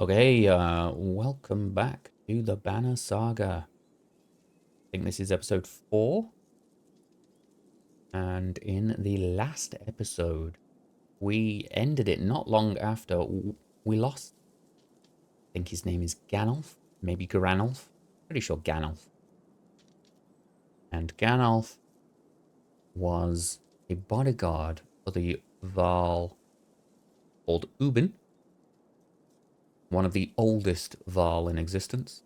Okay, welcome back to the Banner Saga. I think this is episode 4. And in the last episode, we ended it not long after we lost. I think his name is Ganulf, maybe Granulf. Pretty sure Ganulf. And Ganulf was a bodyguard for the Varl called Ubin, one of the oldest Varl in existence.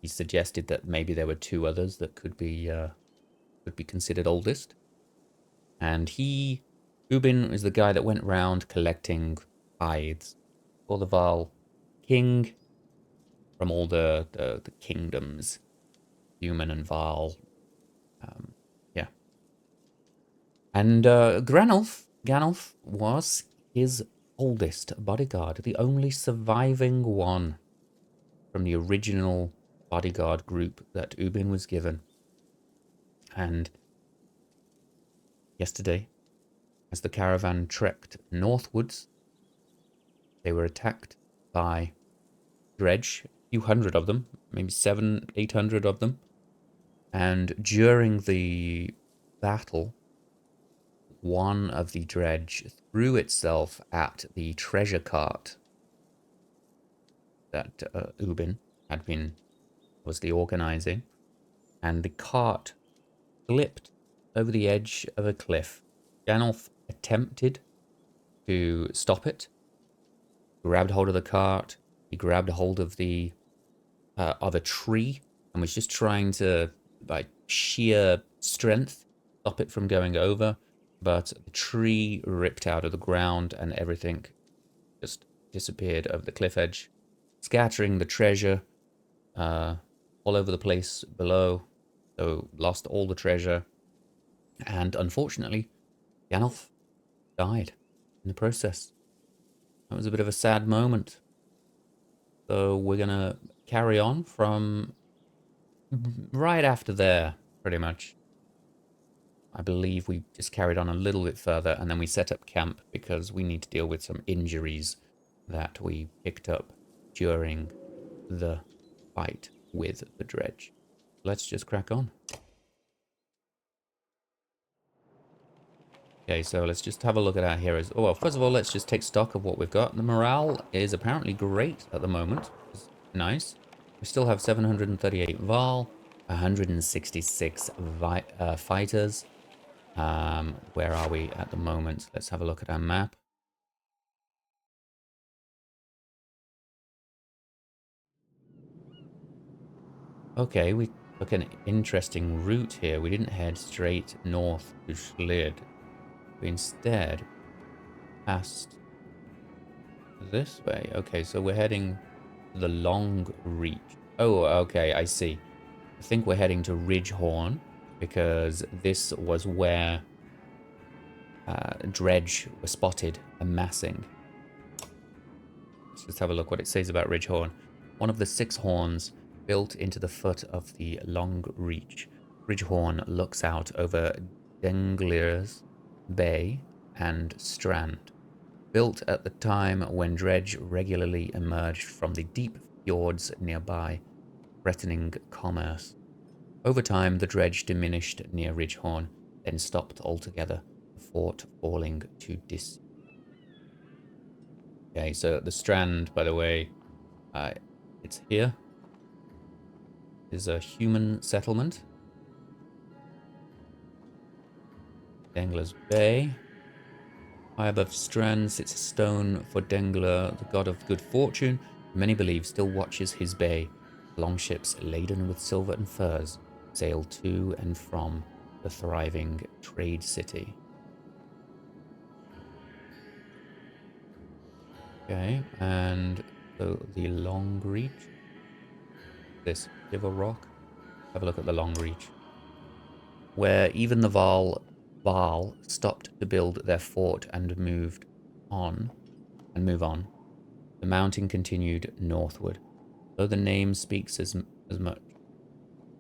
He suggested that maybe there were two others that could be considered oldest. And Ubin is the guy that went round collecting hides for the Varl king from all the kingdoms, human and Varl. Yeah. And Ganulf was his oldest bodyguard, the only surviving one from the original bodyguard group that Ubin was given. And yesterday, as the caravan trekked northwards, they were attacked by dredge, a few hundred of them, maybe 700-800 of them. And during the battle, one of the dredge threw itself at the treasure cart that Ubin was the organizing, and the cart slipped over the edge of a cliff. Ganulf attempted to stop it, grabbed hold of the cart. He grabbed hold of a tree and was just trying to, by sheer strength, stop it from going over. But the tree ripped out of the ground and everything just disappeared over the cliff edge, scattering the treasure all over the place below. So lost all the treasure. And unfortunately, Ganulf died in the process. That was a bit of a sad moment. So we're going to carry on from right after there, pretty much. I believe we just carried on a little bit further and then we set up camp because we need to deal with some injuries that we picked up during the fight with the dredge. Let's just crack on. Okay, so let's just have a look at our heroes. Oh, well, first of all, let's just take stock of what we've got. The morale is apparently great at the moment. It's nice. We still have 738 Varl, 166 fighters. Where are we at the moment? Let's have a look at our map. Okay, we took an interesting route here. We didn't head straight north to Schlid. We instead passed this way. Okay, so we're heading to the Long Reach. Oh, okay, I see. I think we're heading to Ridgehorn because this was where dredge was spotted amassing. Let's just have a look what it says about Ridgehorn. One of the 6 horns built into the foot of the Long Reach. Ridgehorn looks out over Denglr's Bay and Strand. Built at the time when dredge regularly emerged from the deep fjords nearby, threatening commerce. Over time, the dredge diminished near Ridgehorn, then stopped altogether, the fort falling to dis. Okay, so the Strand, by the way, it's here. Is a human settlement. Denglr's Bay. High above Strand sits a stone for Denglr, the god of good fortune. Many believe still watches his bay. Longships laden with silver and furs sail to and from the thriving trade city. Okay, and so the Long Reach. This River Rock. Have a look at the Long Reach. Where even the Varl stopped to build their fort and move on. The mountain continued northward, though the name speaks as much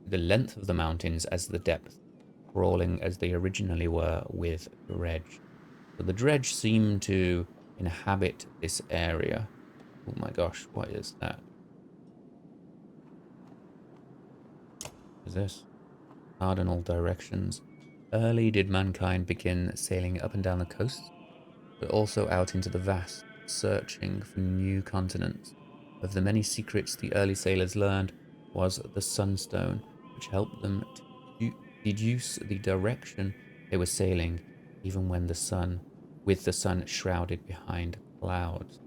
the length of the mountains as the depth, crawling as they originally were with dredge. So the dredge seemed to inhabit this area. Oh my gosh, what is that? What is this? Cardinal directions. Early did mankind begin sailing up and down the coasts, but also out into the vast, searching for new continents. Of the many secrets the early sailors learned was the sunstone, which helped them to deduce the direction they were sailing, even when with the sun shrouded behind clouds.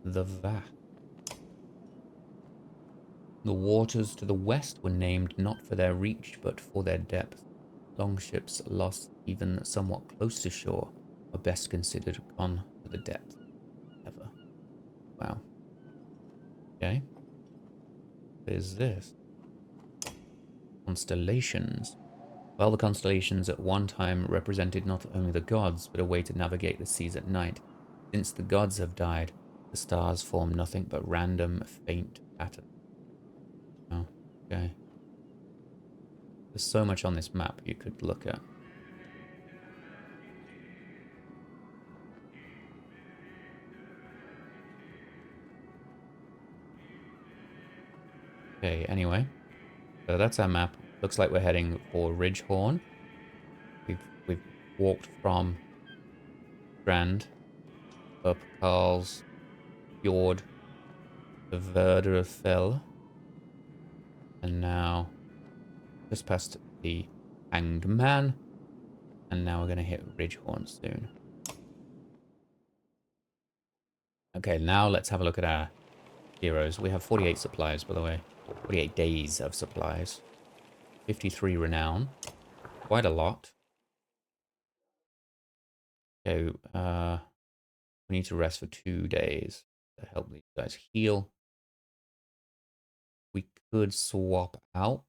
The vast. The waters to the west were named not for their reach, but for their depth. Longships lost even somewhat close to shore are best considered gone to the depth ever. Wow. Okay. What is this? Constellations. Well, the constellations at one time represented not only the gods, but a way to navigate the seas at night. Since the gods have died, the stars form nothing but random, faint patterns. Oh, okay. There's so much on this map you could look at. Okay, anyway. So that's our map. Looks like we're heading for Ridgehorn. We've walked from Strand up Carl's Fjord to Frostvellr, and now just past the Hanged Man, and now we're going to hit Ridgehorn soon. Okay, now let's have a look at our heroes. We have 48 supplies, by the way. 48 days of supplies. 53 renown. Quite a lot. Okay, we need to rest for 2 days to help these guys heal. We could swap out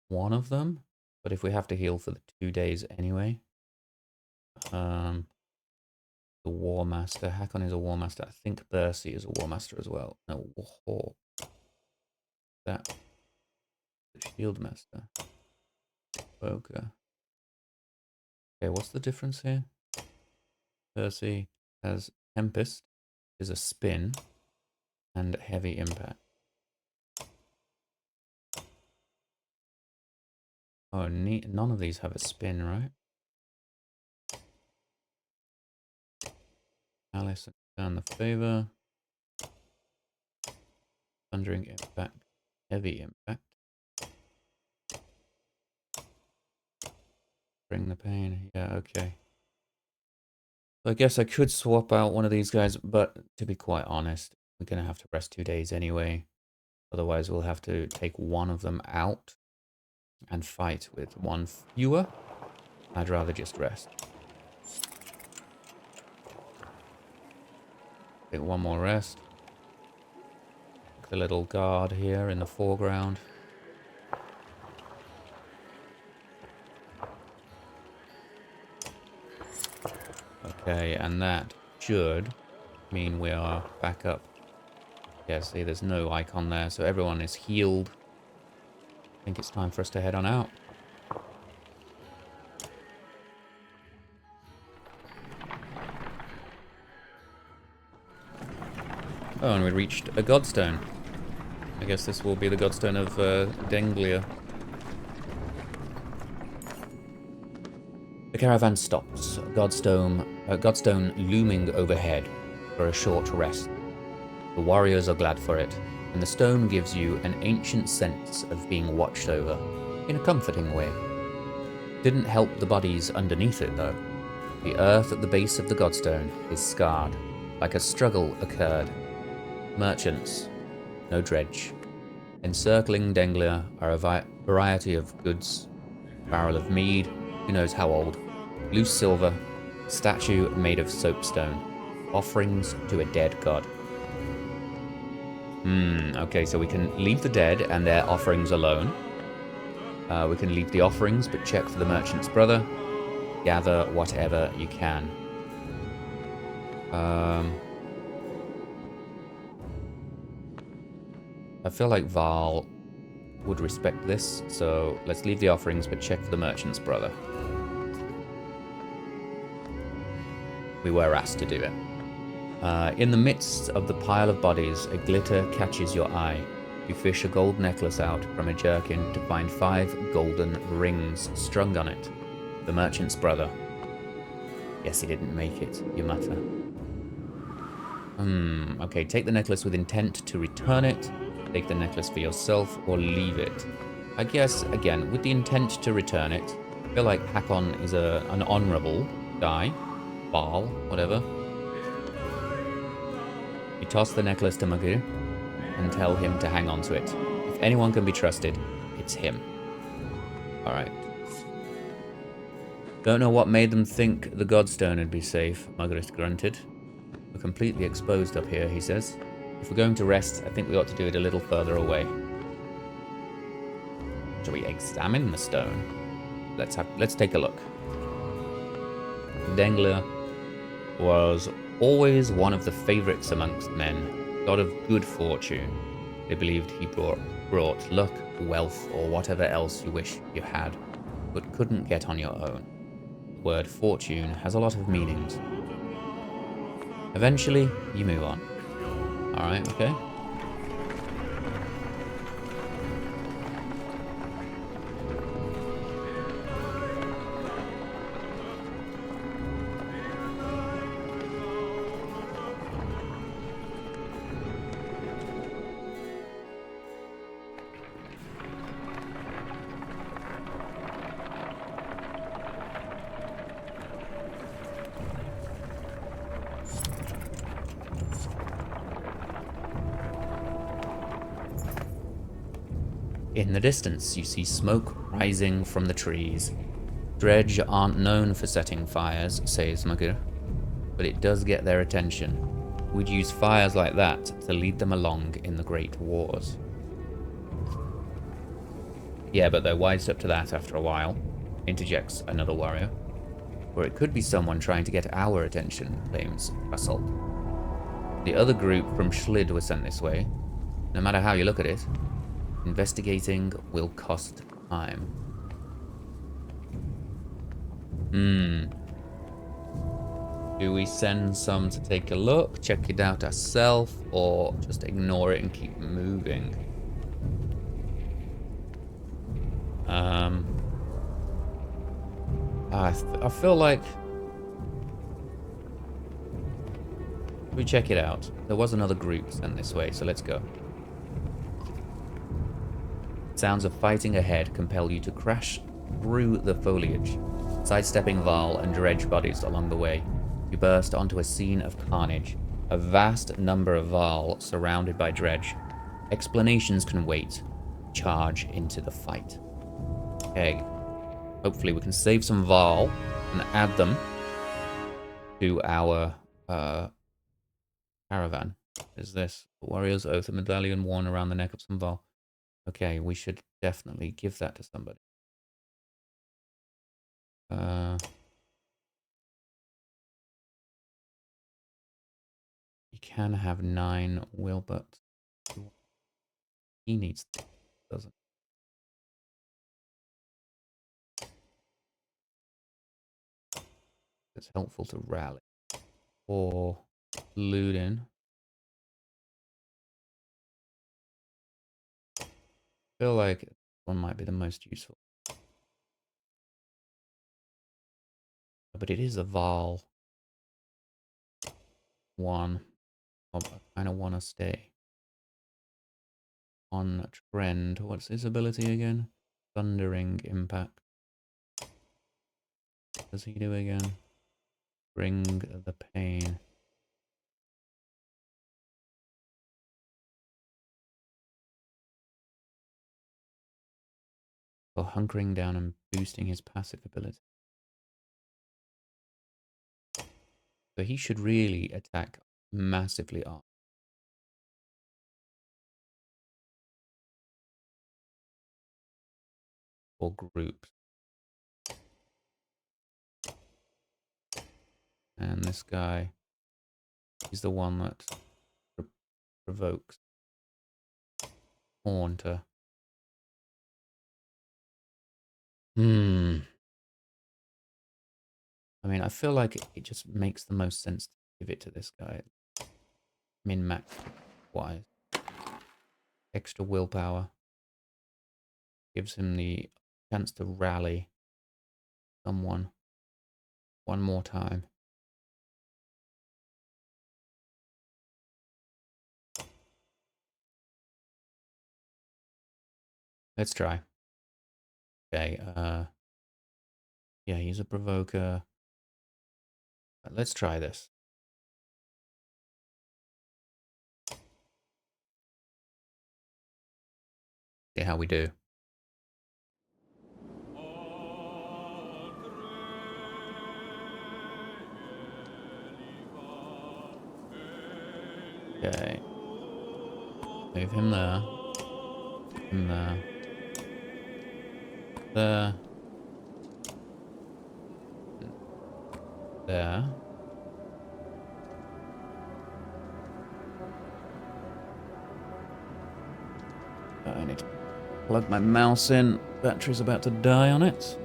one of them, but if we have to heal for the 2 days anyway. The War Master. Hakon is a War Master. I think Bercy is a War Master as well. No, War. That. The Shield Master. Boga. Okay, what's the difference here? Bercy has Tempest, is a spin, and heavy impact. Oh, none of these have a spin, right? Alice, down the favor. Thundering impact, heavy impact. Bring the pain. Yeah, okay. I guess I could swap out one of these guys, but to be quite honest, we're going to have to rest 2 days anyway. Otherwise, we'll have to take one of them out and fight with one fewer. I'd rather just rest. Take one more rest. The little guard here in the foreground. Okay, and that should mean we are back up. Yeah, see, there's no icon there, so everyone is healed. I think it's time for us to head on out. Oh, and we reached a godstone. I guess this will be the godstone of Denglr. The caravan stops, godstone looming overhead, for a short rest. The warriors are glad for it, and the stone gives you an ancient sense of being watched over, in a comforting way. Didn't help the bodies underneath it, though. The earth at the base of the godstone is scarred, like a struggle occurred. Merchants, no dredge. Encircling Denglr are a variety of goods, barrel of mead, who knows how old, loose silver, statue made of soapstone, offerings to a dead god. Okay, so we can leave the dead and their offerings alone. We can leave the offerings, but check for the merchant's brother. Gather whatever you can. I feel like Varl would respect this, so let's leave the offerings, but check for the merchant's brother. We were asked to do it. In the midst of the pile of bodies, a glitter catches your eye. You fish a gold necklace out from a jerkin to find 5 golden rings strung on it. The merchant's brother. Guess he didn't make it, you mutter. Okay, take the necklace with intent to return it. Take the necklace for yourself or leave it. I guess, again, with the intent to return it, I feel like Hakon is an honourable guy. Varl, whatever. You toss the necklace to Magir and tell him to hang on to it. If anyone can be trusted, it's him. Alright. Don't know what made them think the godstone would be safe, Margaret grunted. We're completely exposed up here, he says. If we're going to rest, I think we ought to do it a little further away. Shall we examine the stone? Let's take a look. Denglr was always one of the favorites amongst men, god of good fortune. They believed he brought luck, wealth, or whatever else you wish you had, but couldn't get on your own. The word fortune has a lot of meanings. Eventually, you move on. Alright, okay. In the distance, you see smoke rising from the trees. Dredge aren't known for setting fires, says Magir, but it does get their attention. We'd use fires like that to lead them along in the Great Wars. Yeah, but they're wised up to that after a while, interjects another warrior. Or it could be someone trying to get our attention, claims Basalt. The other group from Schlid was sent this way. No matter how you look at it, investigating will cost time. Do we send some to take a look, check it out ourselves, or just ignore it and keep moving? I feel like we check it out. There was another group sent this way, so let's go. Sounds of fighting ahead compel you to crash through the foliage, sidestepping Varl and dredge bodies along the way. You burst onto a scene of carnage. A vast number of Varl surrounded by dredge. Explanations can wait. Charge into the fight. Okay. Hopefully we can save some Varl and add them to our caravan. Is this Warrior's Oath, a medallion worn around the neck of some Varl? Okay, we should definitely give that to somebody. You can have 9 will, but he needs to, doesn't. It's helpful to rally. Or looting. I feel like one might be the most useful. But it is a Varl one. I kind of want to stay on trend. What's his ability again? Thundering impact. What does he do again? Bring the pain. For hunkering down and boosting his passive ability. So he should really attack massively up. Or groups. And this guy is the one that provokes Haunter. I mean, I feel like it just makes the most sense to give it to this guy. Min-max wise. Extra willpower. Gives him the chance to rally someone one more time. Let's try. Okay, yeah, he's a provoker. Let's try this. See how we do. Okay. Move him there. Him there. There. There. I need to plug my mouse in. Battery's about to die on it.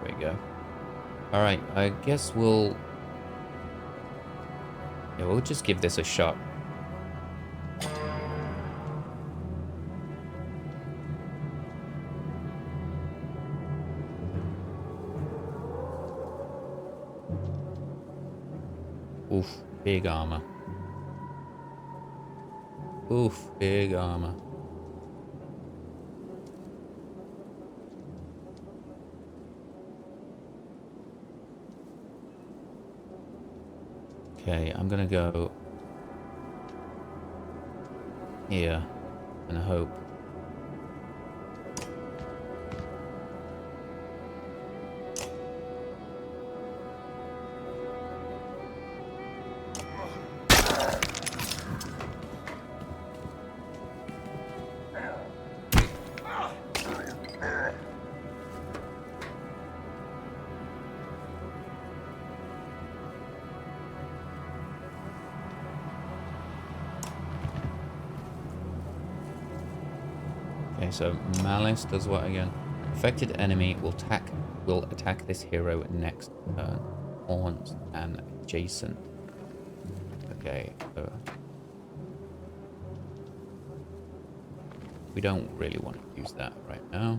There we go. Alright, I guess we'll... Yeah, we'll just give this a shot. Oof, big armor. Oof, big armor. Okay, I'm gonna go here and hope. Okay, so Malice does what again? Affected enemy will attack this hero next turn. Haunts and adjacent. Okay, so we don't really want to use that right now.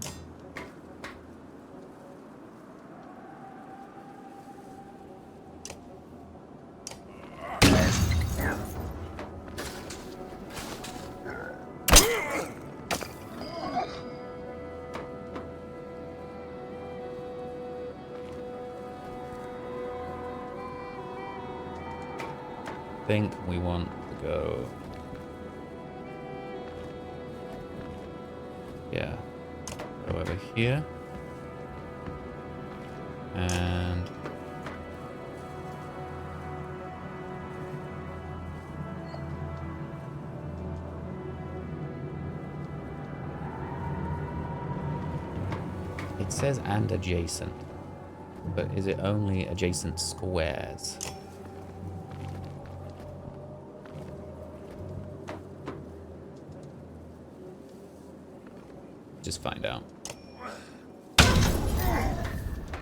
I think we want to go... Yeah. Go over here. And... It says and adjacent. But is it only adjacent squares? Just find out.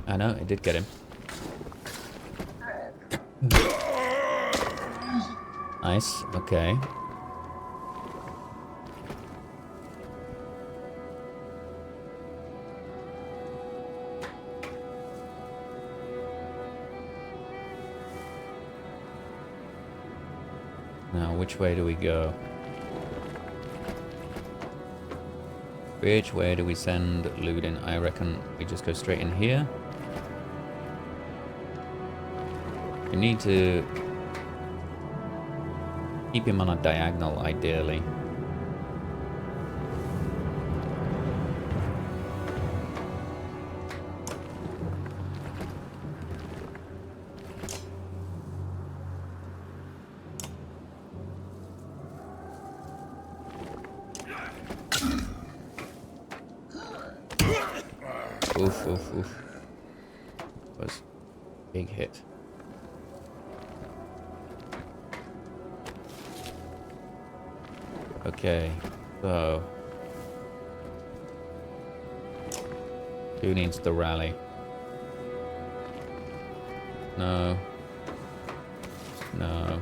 I know, it did get him. Nice, okay. Now, which way do we go? Which way do we send Ludin? I reckon we just go straight in here. We need to keep him on a diagonal, ideally. Oof, oof, oof. Was a big hit. Okay, so who needs to rally? No. No.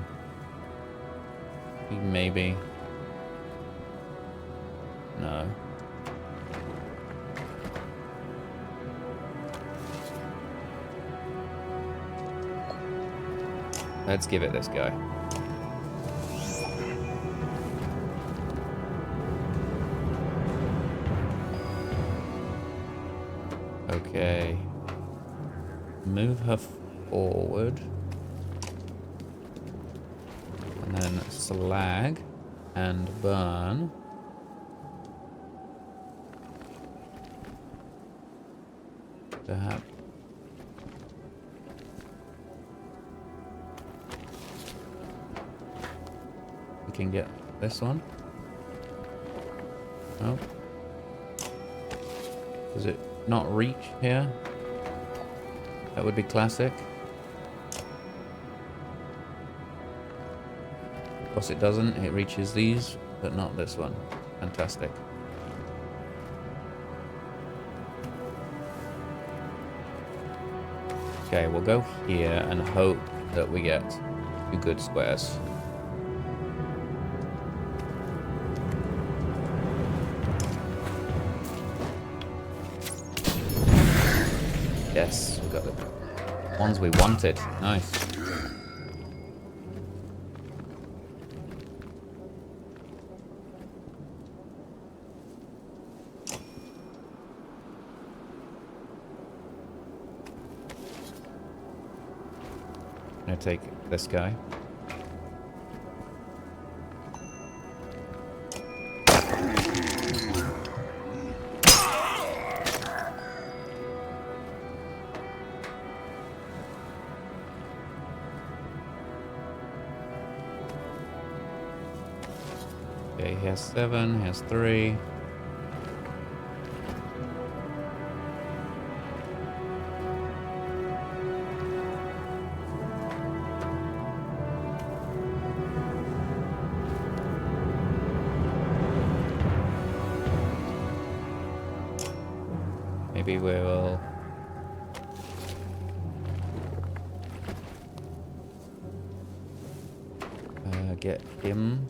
Maybe. No. Let's give it this guy. Okay. Move her forward. And then slag and burn. Perhaps. We can get this one. Oh. Does it not reach here? That would be classic. Of course it doesn't. It reaches these, but not this one. Fantastic. Okay, we'll go here and hope that we get 2 good squares. Yes, we got the ones we wanted. Nice. I'm gonna take this guy. Okay, he has 7, he has 3. Maybe we will get him.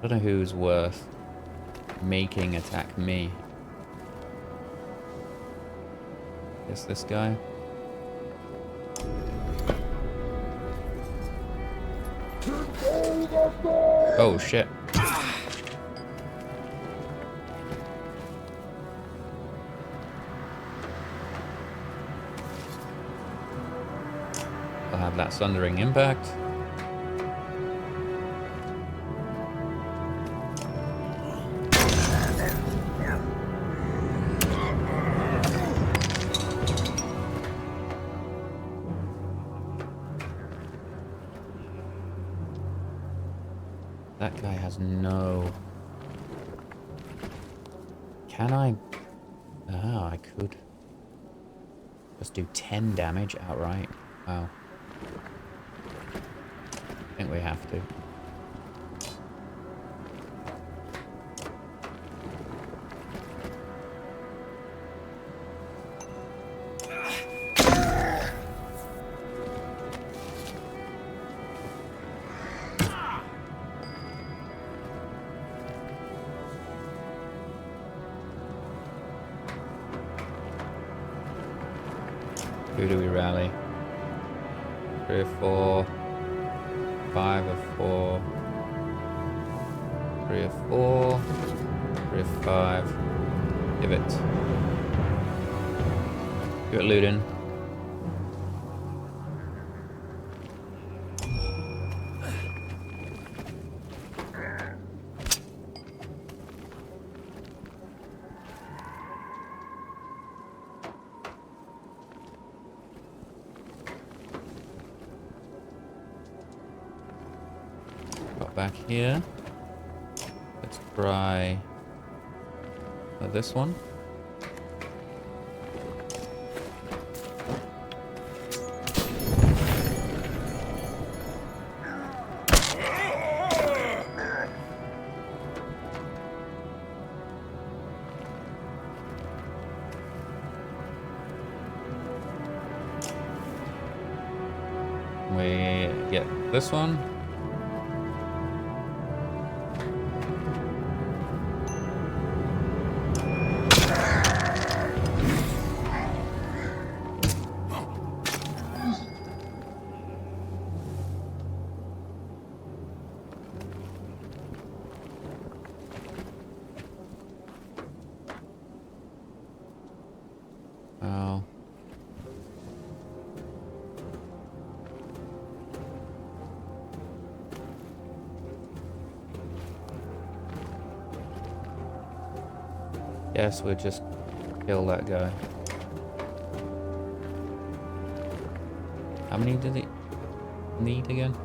I don't know who's worth making attack me. Guess this guy. Oh shit. I'll have that sundering impact. That guy has no... Can I... Ah, I could just do 10 damage outright. Wow. I think we have to. Who do we rally? 3 of 4. 5 of 4. 3 of 4. 3 of 5. Give it. Give it Ludin. Back here. Let's try this one. we get this one? Oh. Guess we'll just kill that guy. How many did it need again?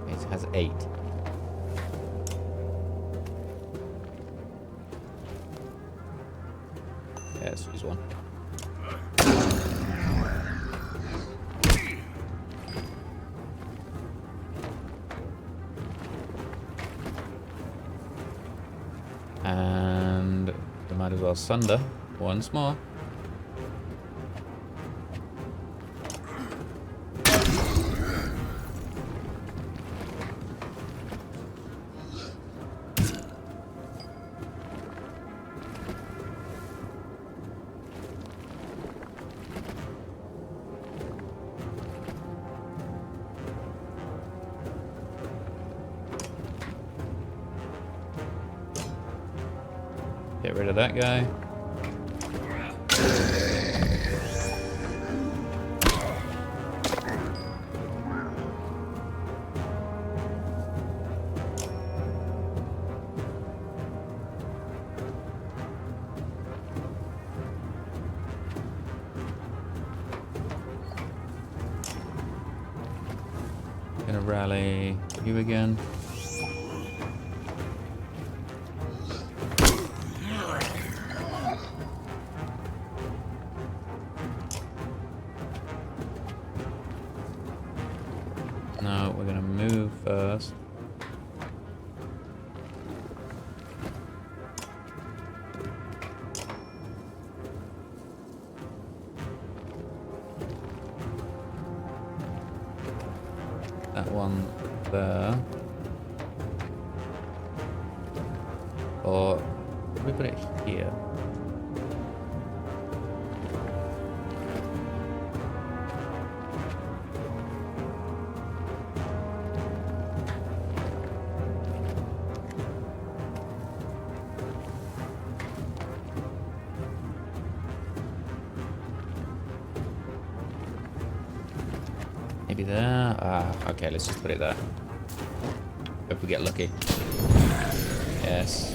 It has 8. Yeah, let's use one. And we might as well sunder once more. Get rid of that guy. Gonna rally you again. No, we're gonna move first. That one there. Or should we put it here? Maybe there? Okay, let's just put it there. Hope we get lucky. Yes.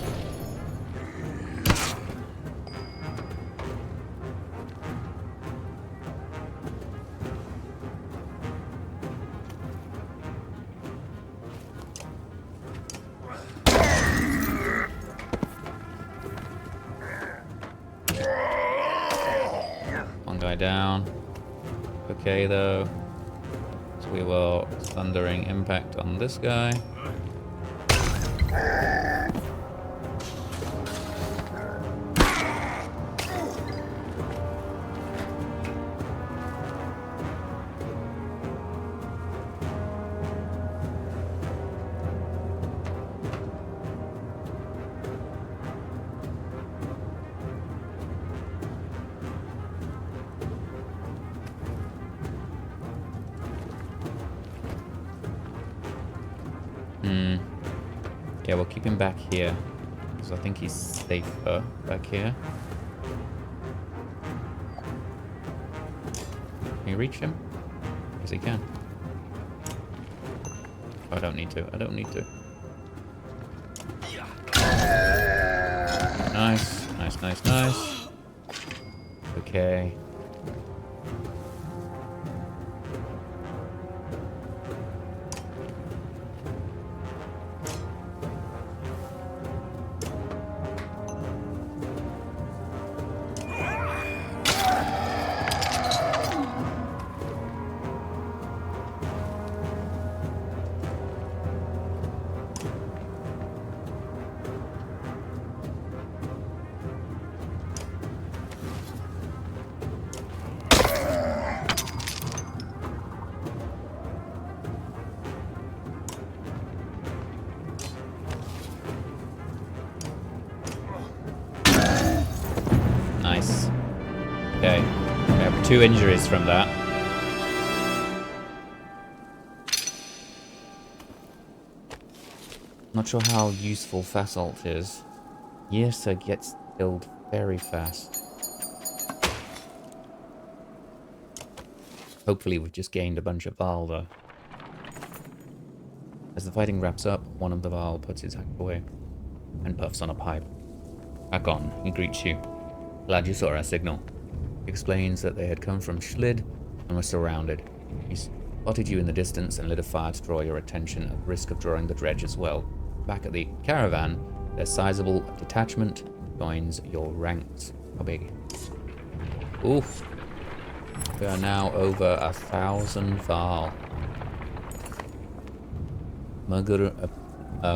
One guy down. Okay, though. We will thundering impact on this guy. Yeah, we'll keep him back here, because I think he's safer back here. Can you reach him? Yes, he can. Oh, I don't need to. I don't need to. Nice. Nice, nice, nice. Okay. 2 injuries from that. Not sure how useful Fasalt is. Yrsa gets killed very fast. Hopefully we've just gained a bunch of Varl though. As the fighting wraps up, one of the Varl puts his hack away and puffs on a pipe. Hakon, he greets you. Glad you saw our signal. He explains that they had come from Schlid and were surrounded. He spotted you in the distance and lit a fire to draw your attention at risk of drawing the dredge as well. Back at the caravan, their sizable detachment joins your ranks. How big? Oof. We are now over 1,000 Varl. Mugur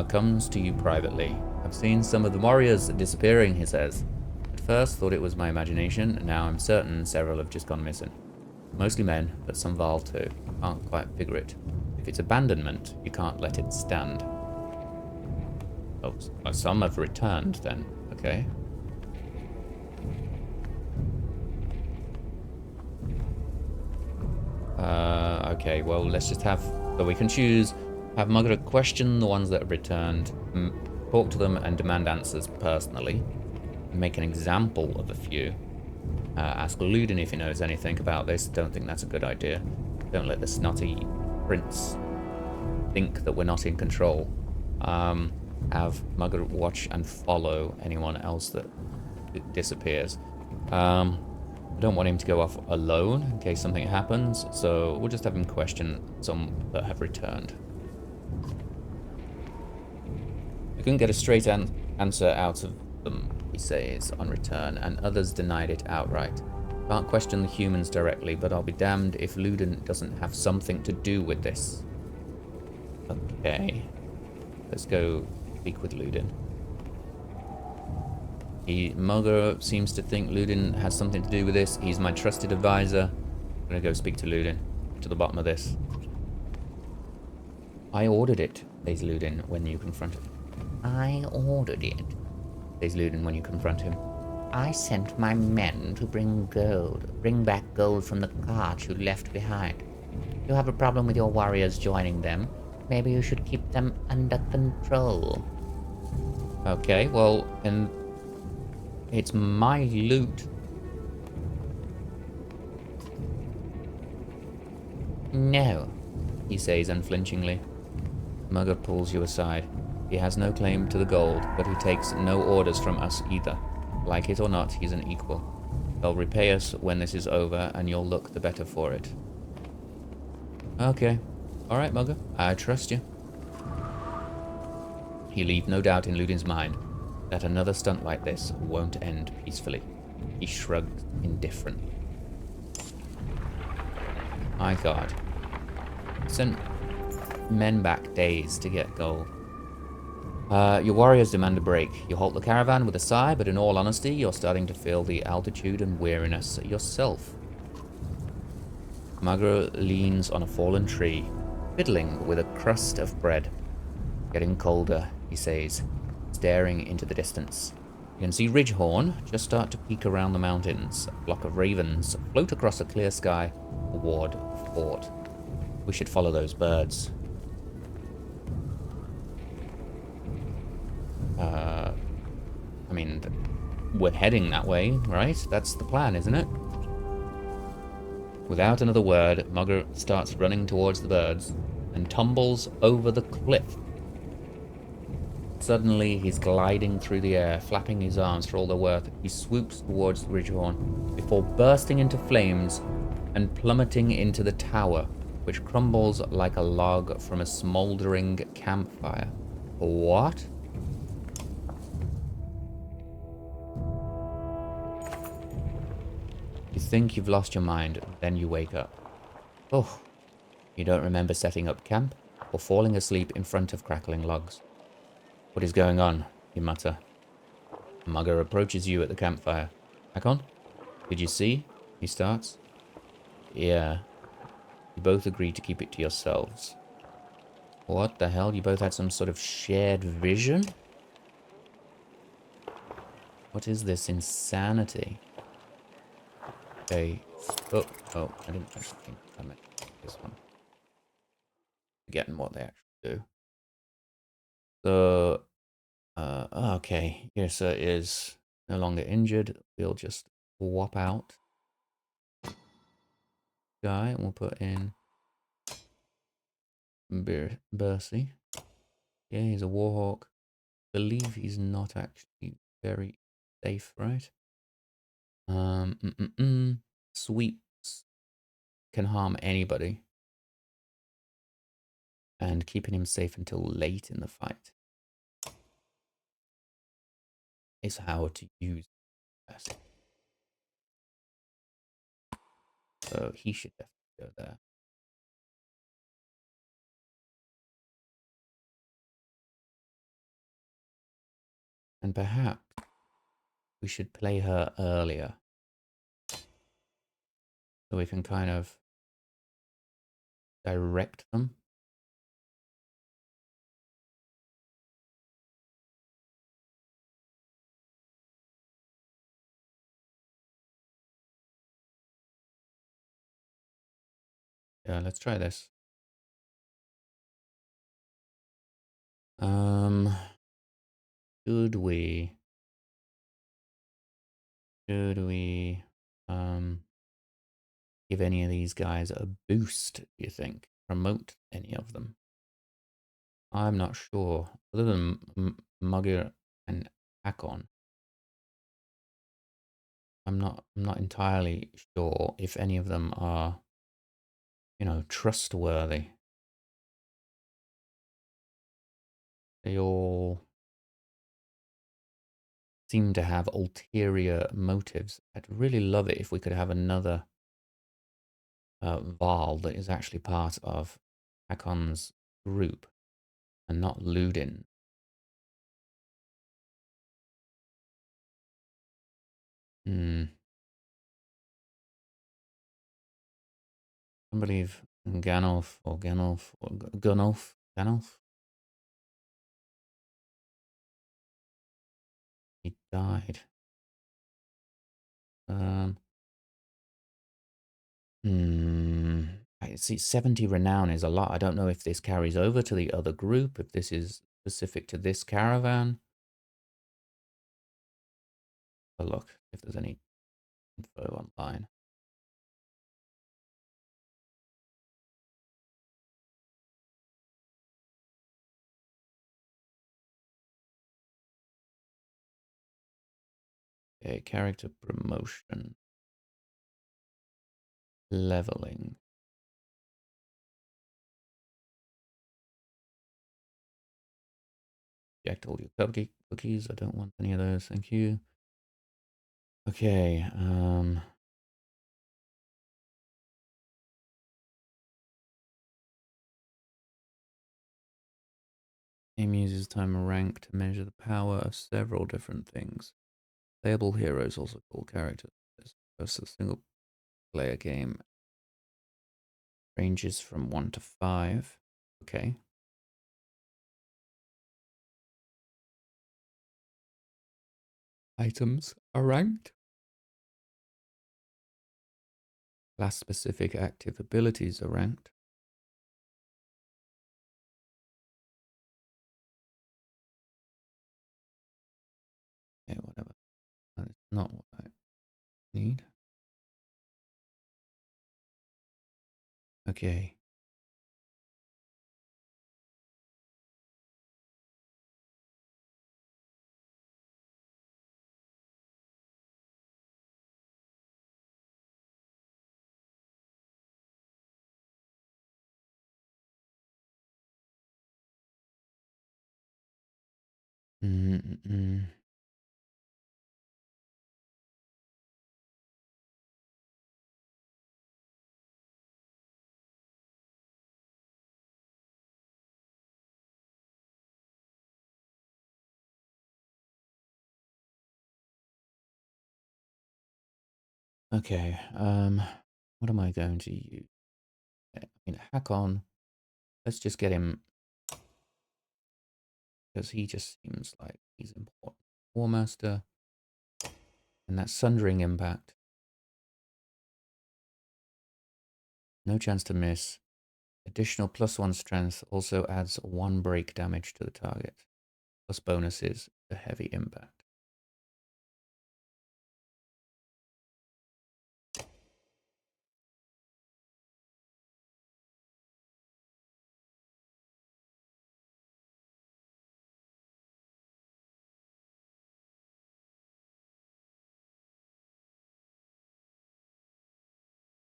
comes to you privately. I've seen some of the warriors disappearing, he says. At first thought it was my imagination, and now I'm certain several have just gone missing. Mostly men, but some Varl too. Can't quite figure it. If it's abandonment, you can't let it stand. Oh, some have returned then. Okay. Okay, well, let's just have... So we can choose... Have Mugur question the ones that have returned, talk to them and demand answers personally, make an example of a few, ask Ludin if he knows anything about this. Don't think that's a good idea. Don't let the snotty prince think that we're not in control. Have Mugur watch and follow anyone else that disappears. I don't want him to go off alone in case something happens, so we'll just have him question some that have returned. We couldn't get a straight answer out of them, he says, on return, and others denied it outright. Can't question the humans directly, but I'll be damned if Ludin doesn't have something to do with this. Okay. Let's go speak with Ludin. Mugur seems to think Ludin has something to do with this. He's my trusted advisor. I'm gonna go speak to Ludin. Get to the bottom of this. I ordered it, says Ludin when you confront him. I ordered it, says Ludin when you confront him. I sent my men to bring back gold from the cart you left behind. You have a problem with your warriors joining them. Maybe you should keep them under control. Okay, well, and it's my loot. No, he says unflinchingly. Mugur pulls you aside. He has no claim to the gold, but he takes no orders from us either. Like it or not, he's an equal. They'll repay us when this is over, and you'll look the better for it. Okay. Alright, Mugur. I trust you. He leaves no doubt in Ludin's mind that another stunt like this won't end peacefully. He shrugged indifferently. My god. Sent men back days to get gold. Your warriors demand a break. You halt the caravan with a sigh, but in all honesty, you're starting to feel the altitude and weariness yourself. Mugur leans on a fallen tree, fiddling with a crust of bread. Getting colder, he says, staring into the distance. You can see Ridgehorn just start to peek around the mountains. A flock of ravens float across a clear sky toward the fort. We should follow those birds. I mean, we're heading that way, right? That's the plan, isn't it? Without another word, Mugur starts running towards the birds and tumbles over the cliff. Suddenly, he's gliding through the air, flapping his arms for all they're worth. He swoops towards Ridgehorn before bursting into flames and plummeting into the tower, which crumbles like a log from a smoldering campfire. What? You think you've lost your mind, then you wake up. Oh, you don't remember setting up camp or falling asleep in front of crackling logs. What is going on? You mutter. Mugur approaches you at the campfire. Hakon? Did you see? He starts. Yeah. You both agree to keep it to yourselves. What the hell? You both had some sort of shared vision? What is this insanity? Okay. Oh, oh, I didn't mention pink. I meant this one. Forgetting what they actually do. So, okay. Yrsa is no longer injured. We'll just swap out guy and we'll put in Bercy. Yeah, he's a warhawk. Believe he's not actually very safe, right? Sweeps can harm anybody, and keeping him safe until late in the fight is how to use Bercy. So he should definitely go there. And perhaps we should play her earlier so we can kind of direct them. Yeah, let's try this. Um, should we give any of these guys a boost, do you think? Promote any of them? I'm not sure. Other than Mugger and Hakon, I'm not entirely sure if any of them are, trustworthy. They all seem to have ulterior motives. I'd really love it if we could have another Varl that is actually part of Hakon's group and not Ludin. I believe Ganolf, he died. Um, I see 70 renown is a lot. I don't know if this carries over to the other group, if this is specific to this caravan. A look if there's any info online. Okay, character promotion. Leveling. Eject all your cookies. I don't want any of those. Thank you. Okay. Game uses time rank to measure the power of several different things. Playable heroes, also called characters. Versus a single player game. Ranges from 1 to 5. Okay. Items are ranked. Class-specific active abilities are ranked. Okay, whatever. That is not what I need. Okay. Mm-mm. Okay. What am I going to use? I mean, Hakon. Let's just get him because he just seems like he's important. War Master and that Sundering Impact. No chance to miss. Additional +1 strength also adds 1 break damage to the target. Plus bonuses to heavy impact.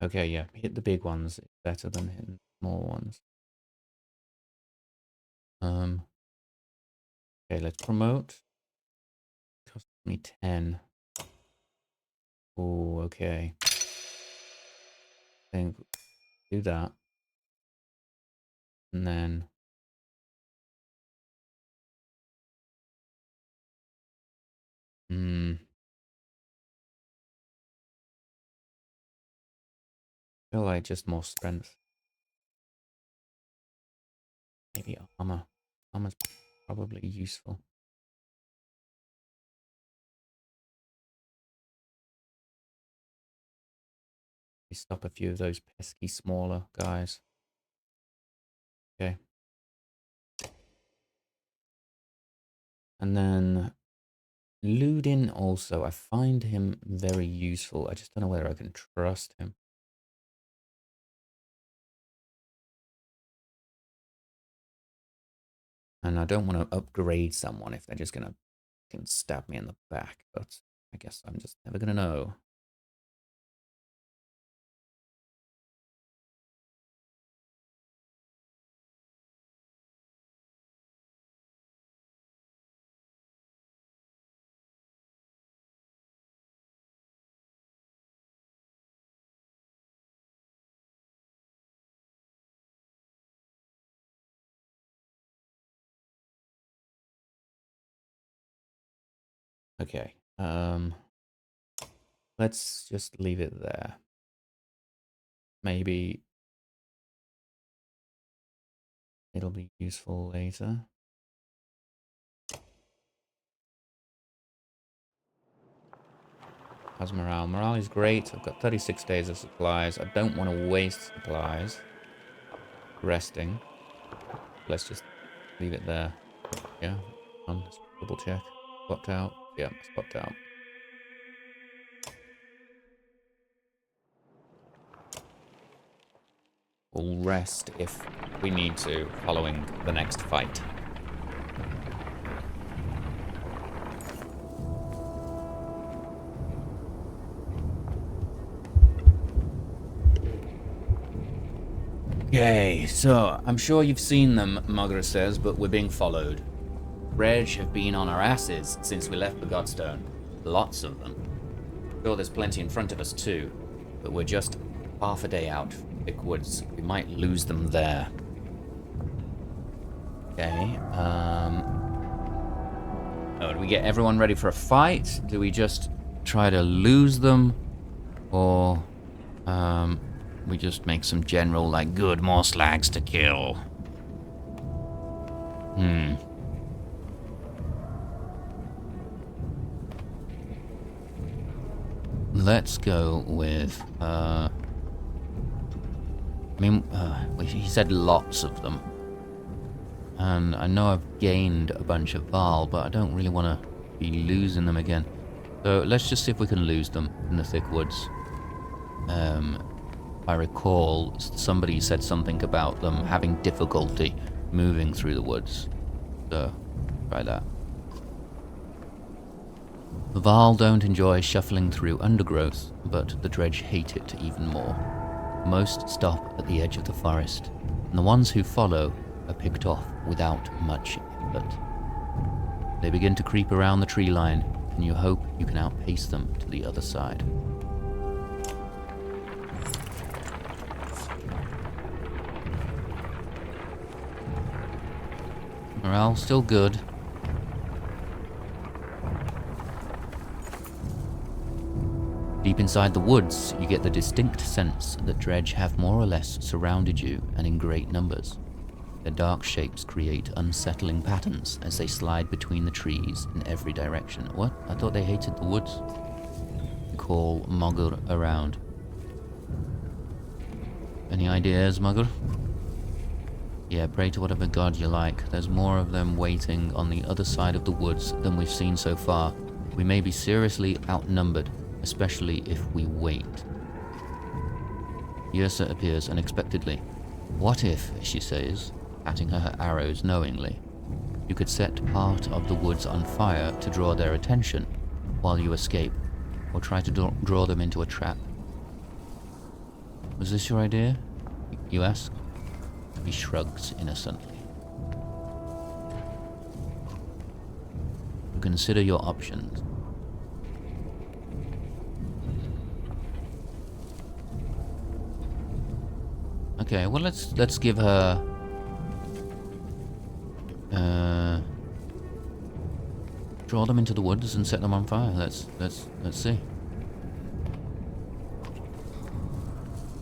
Okay, yeah, hit the big ones. It's better than hitting the small ones. Okay, let's promote. Cost me 10. Oh, okay. I think do that. And then feel like just more strength. Maybe armor. Armor's probably useful. We stop a few of those pesky smaller guys. Okay. And then Ludin also, I find him very useful. I just don't know whether I can trust him. And I don't want to upgrade someone if they're just going to stab me in the back. But I guess I'm just never going to know. Okay. Let's just leave it there. Maybe it'll be useful later. How's morale? Morale is great. I've got 36 days of supplies. I don't want to waste supplies. Resting. Let's just leave it there. Yeah. Let's double check. Swapped out. Yeah, swapped out. We'll rest if we need to following the next fight. Okay, so I'm sure you've seen them, Magra says, but we're being followed. Dredge have been on our asses since we left the godstone. Lots of them. Sure, there's plenty in front of us too, but we're just half a day out from thick woods. We might lose them there. Okay, oh, do we get everyone ready for a fight? Do we just try to lose them? Or, we just make some general, like, good, more slags to kill? Let's go with, he said lots of them. And I know I've gained a bunch of Varl, but I don't really want to be losing them again. So let's just see if we can lose them in the thick woods. I recall somebody said something about them having difficulty moving through the woods. So, try that. The Varl don't enjoy shuffling through undergrowth, but the dredge hate it even more. Most stop at the edge of the forest, and the ones who follow are picked off without much effort. They begin to creep around the tree line, and you hope you can outpace them to the other side. Morale still good. Deep inside the woods, you get the distinct sense that dredge have more or less surrounded you and in great numbers. Their dark shapes create unsettling patterns as they slide between the trees in every direction. What? I thought they hated the woods. Call Mogger around. Any ideas, Muggle? Yeah, pray to whatever god you like. There's more of them waiting on the other side of the woods than we've seen so far. We may be seriously outnumbered, especially if we wait. Yrsa appears unexpectedly. What if, she says, patting her arrows knowingly, you could set part of the woods on fire to draw their attention while you escape, or try to draw them into a trap? Was this your idea? You ask. He shrugs innocently. Consider your options. Okay, well let's give her draw them into the woods and set them on fire. Let's see.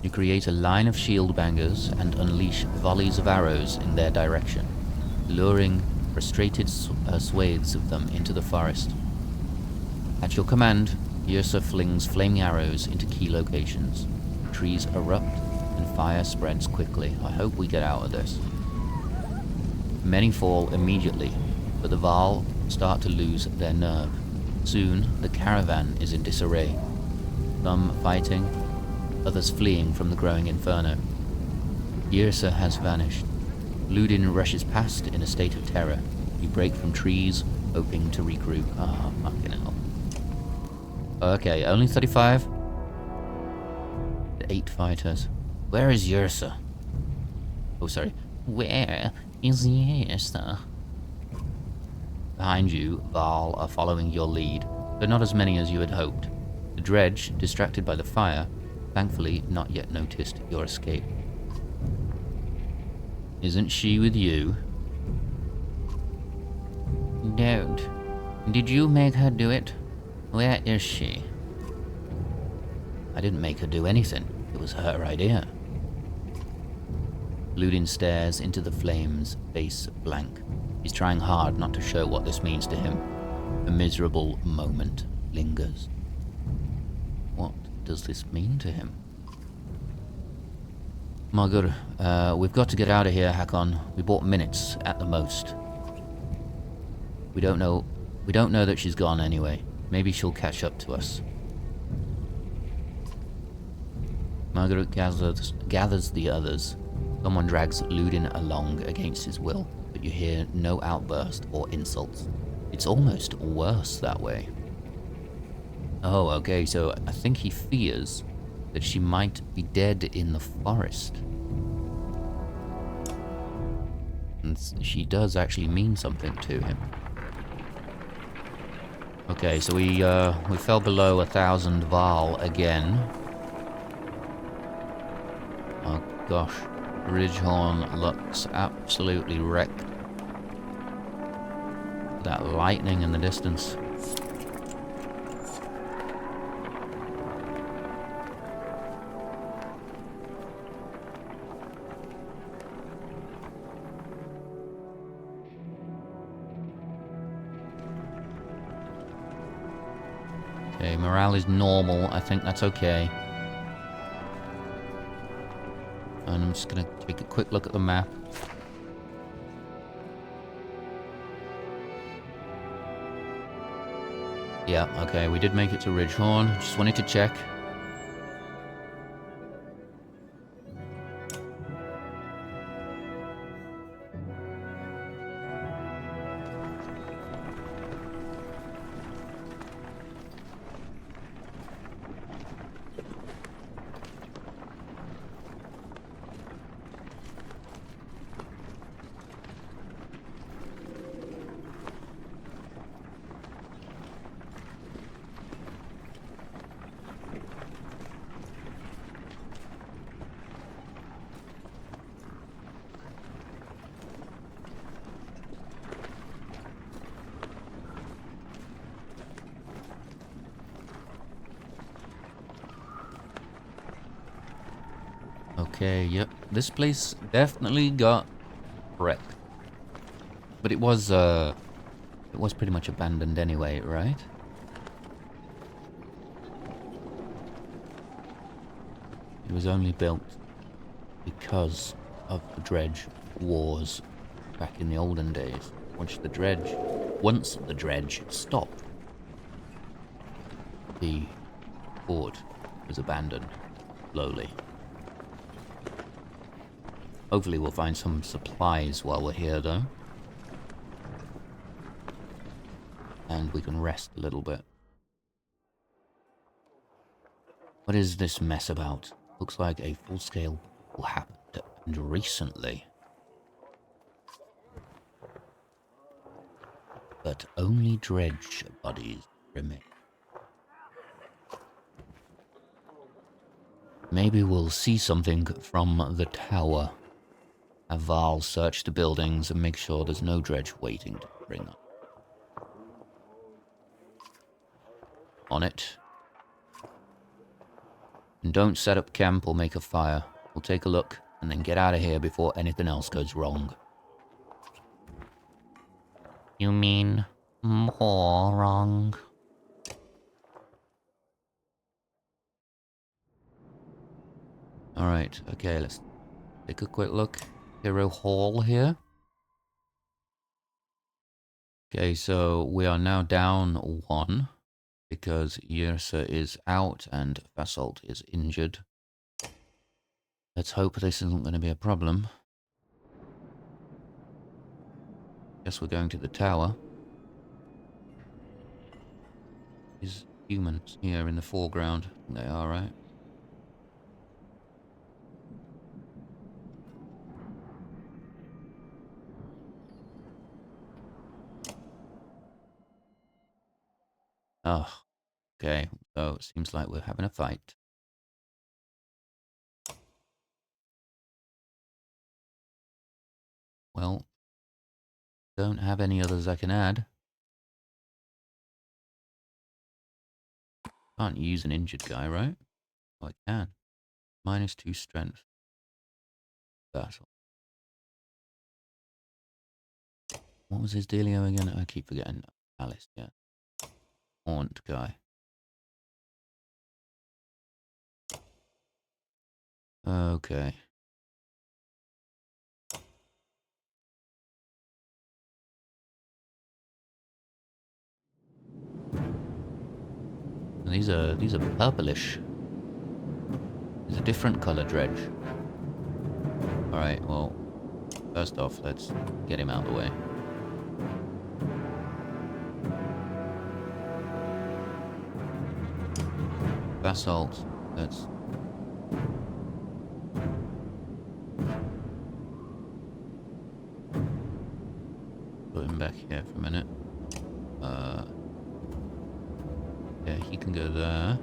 You create a line of shield bangers and unleash volleys of arrows in their direction, luring frustrated swathes of them into the forest. At your command, Yrsa flings flaming arrows into key locations. Trees erupt and fire spreads quickly. I hope we get out of this. Many fall immediately, but the Varl start to lose their nerve. Soon, the caravan is in disarray. Some fighting, others fleeing from the growing inferno. Yrsa has vanished. Ludin rushes past in a state of terror. You break from trees, hoping to regroup. Ah, fucking hell. Okay, only 35. 8 fighters. Where is Yrsa? Oh, sorry. Where is Yrsa? Behind you, Varl are following your lead, but not as many as you had hoped. The dredge, distracted by the fire, thankfully not yet noticed your escape. Isn't she with you? Don't. Did you make her do it? Where is she? I didn't make her do anything. It was her idea. Ludin stares into the flames, face blank. He's trying hard not to show what this means to him. A miserable moment lingers. What does this mean to him? Margur, we've got to get out of here, Hakon. We bought minutes at the most. We don't know that she's gone anyway. Maybe she'll catch up to us. Margaret gathers the others. Someone drags Ludin along against his will, but you hear no outburst or insults. It's almost worse that way. Oh, okay, so I think he fears that she might be dead in the forest. And she does actually mean something to him. Okay, so we fell below 1,000 Varl again. Oh gosh, Ridgehorn looks absolutely wrecked. That lightning in the distance. Okay, morale is normal. I think that's okay. And I'm just gonna take a quick look at the map. Yeah, okay, we did make it to Ridgehorn. Just wanted to check. Okay, yep. This place definitely got wrecked. But it was pretty much abandoned anyway, right? It was only built because of the dredge wars back in the olden days. Once the dredge stopped, the fort was abandoned slowly. Hopefully we'll find some supplies while we're here though. And we can rest a little bit. What is this mess about? Looks like a full-scale battle happened, and recently. But only dredge bodies remain. Maybe we'll see something from the tower. Have Varl search the buildings and make sure there's no dredge waiting to bring up. On it. And don't set up camp or make a fire. We'll take a look and then get out of here before anything else goes wrong. You mean more wrong? Alright, okay, let's take a quick look. Hero Hall here. Okay, so we are now down 1 because Yrsa is out and Basalt is injured. Let's hope this isn't going to be a problem. Guess we're going to the tower. These humans here in the foreground. They are, right? Oh, okay. So it seems like we're having a fight. Well, don't have any others I can add. Can't use an injured guy, right? Oh, I can. -2 strength. Battle. What was his dealio again? I keep forgetting. Alice, yeah. Haunt guy. Okay. These are purplish. There's a different color dredge. Alright, well, first off, let's get him out of the way. Basalt, let's... put him back here for a minute. Yeah, he can go there.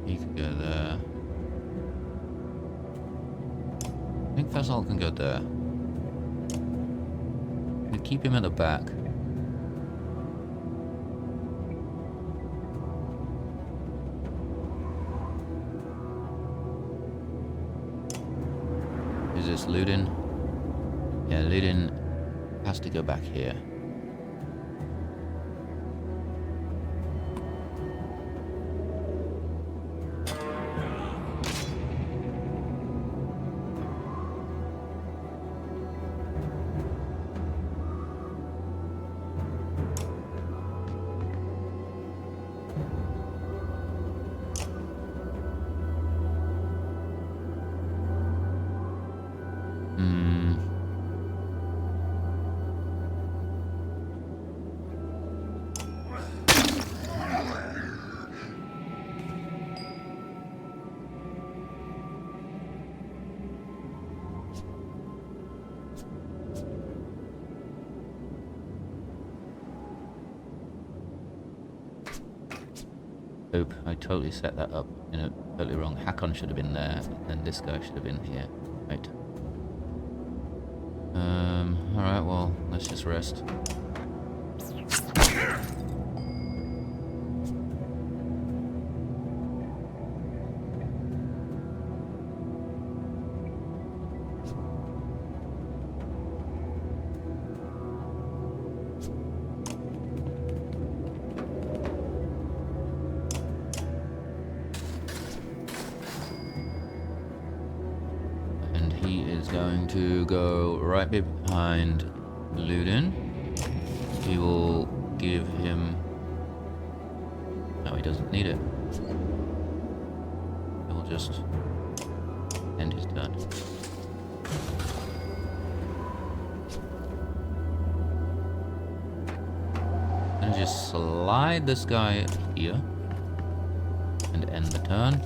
He can go there. I think Basalt can go there. We keep him at the back. Is this Ludin? Yeah, Ludin has to go back here. Oop, I totally set that up, totally wrong. Hakon should have been there, and this guy should have been here. Right. Alright, well, let's just rest. going to go right behind Ludin. He will give him... No, he doesn't need it. He will just end his turn. I'm gonna just slide this guy here and end the turn.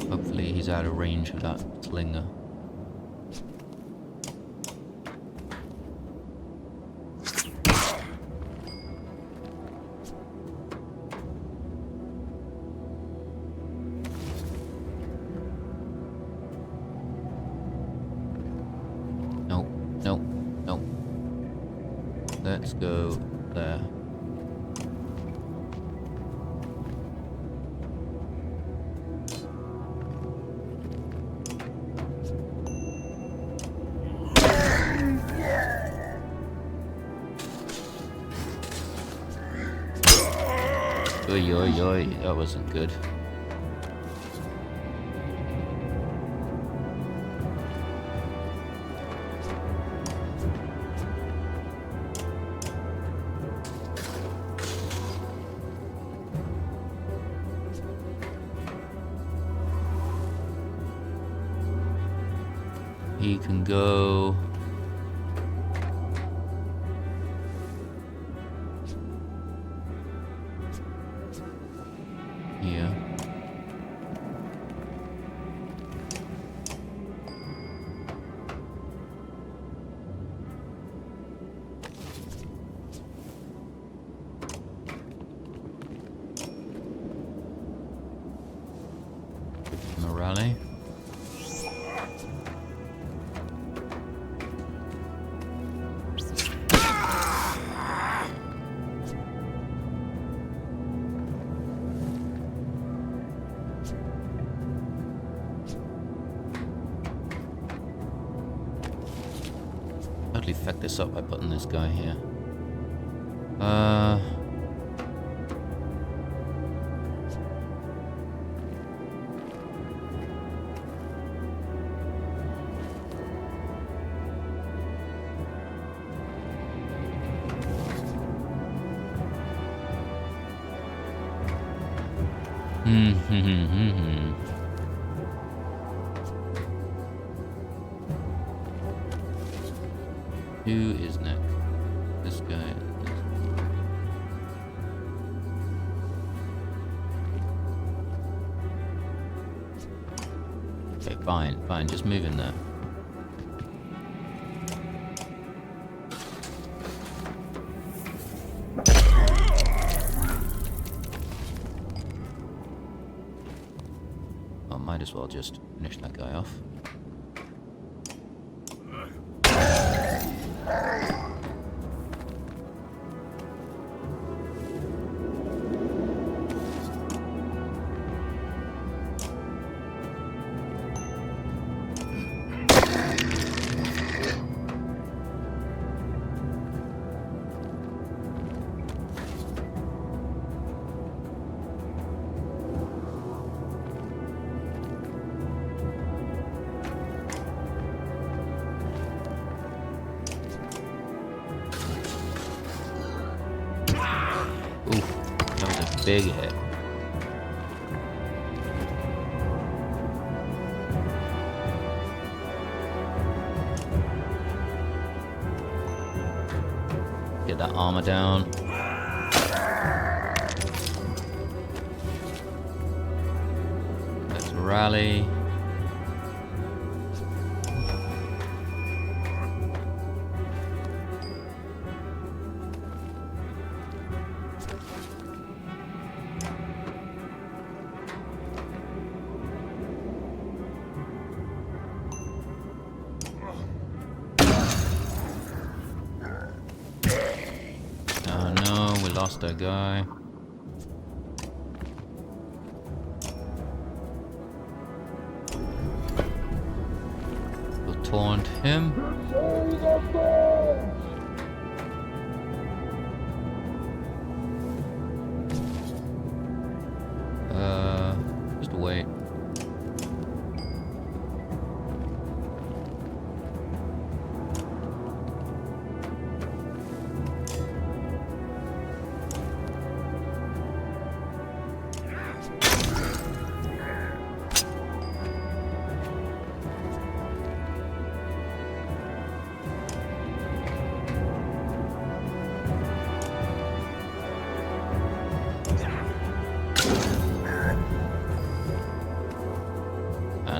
Hopefully he's out of range of that slinger. Nope, nope, nope. Let's go there. Oi, oi, oi, that wasn't good. He can go... here. Morale. Totally fucked this up by putting this guy here. Who is next? This guy. Okay, fine, fine. Just move in there. I might as well just finish that guy off. Big hit. Get that armor down. Let's rally. Lost that guy. We'll taunt him. Just wait.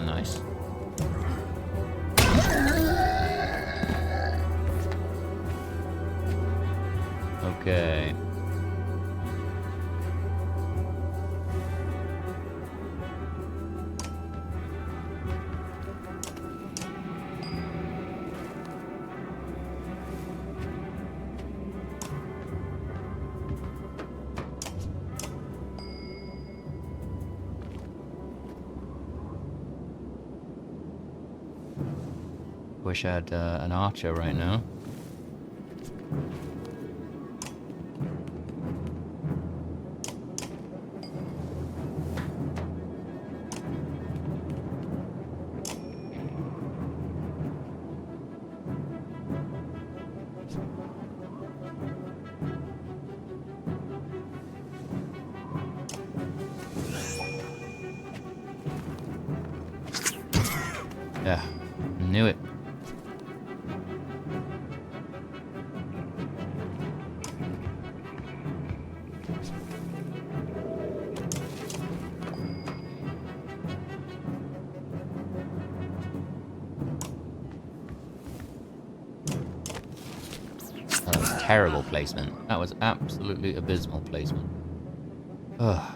Nice. Okay. Wish I had an archer right now. Yeah, knew it. That was terrible placement. That was absolutely abysmal placement. Ugh.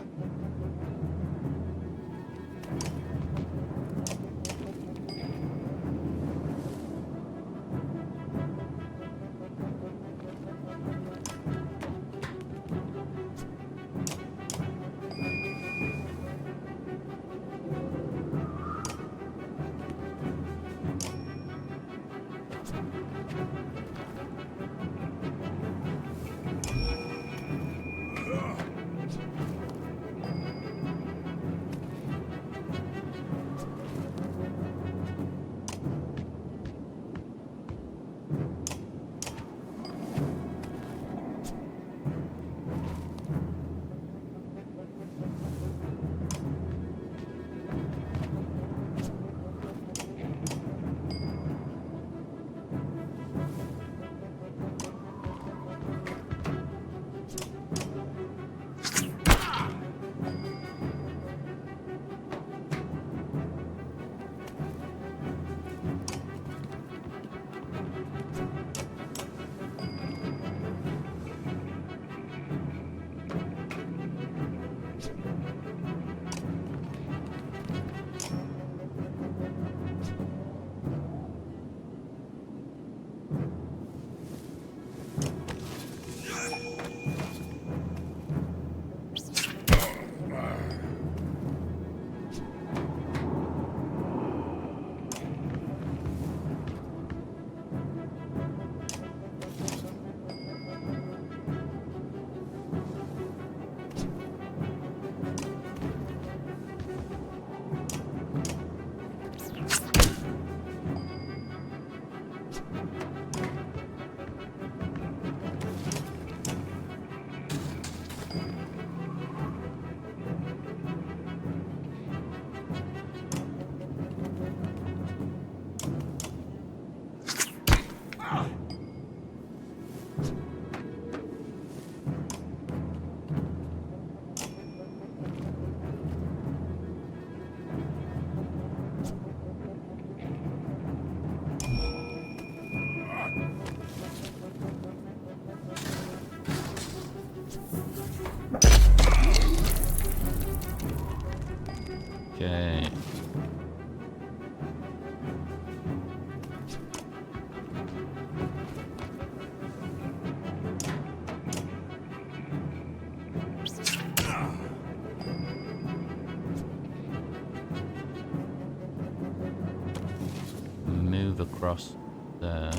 move across there.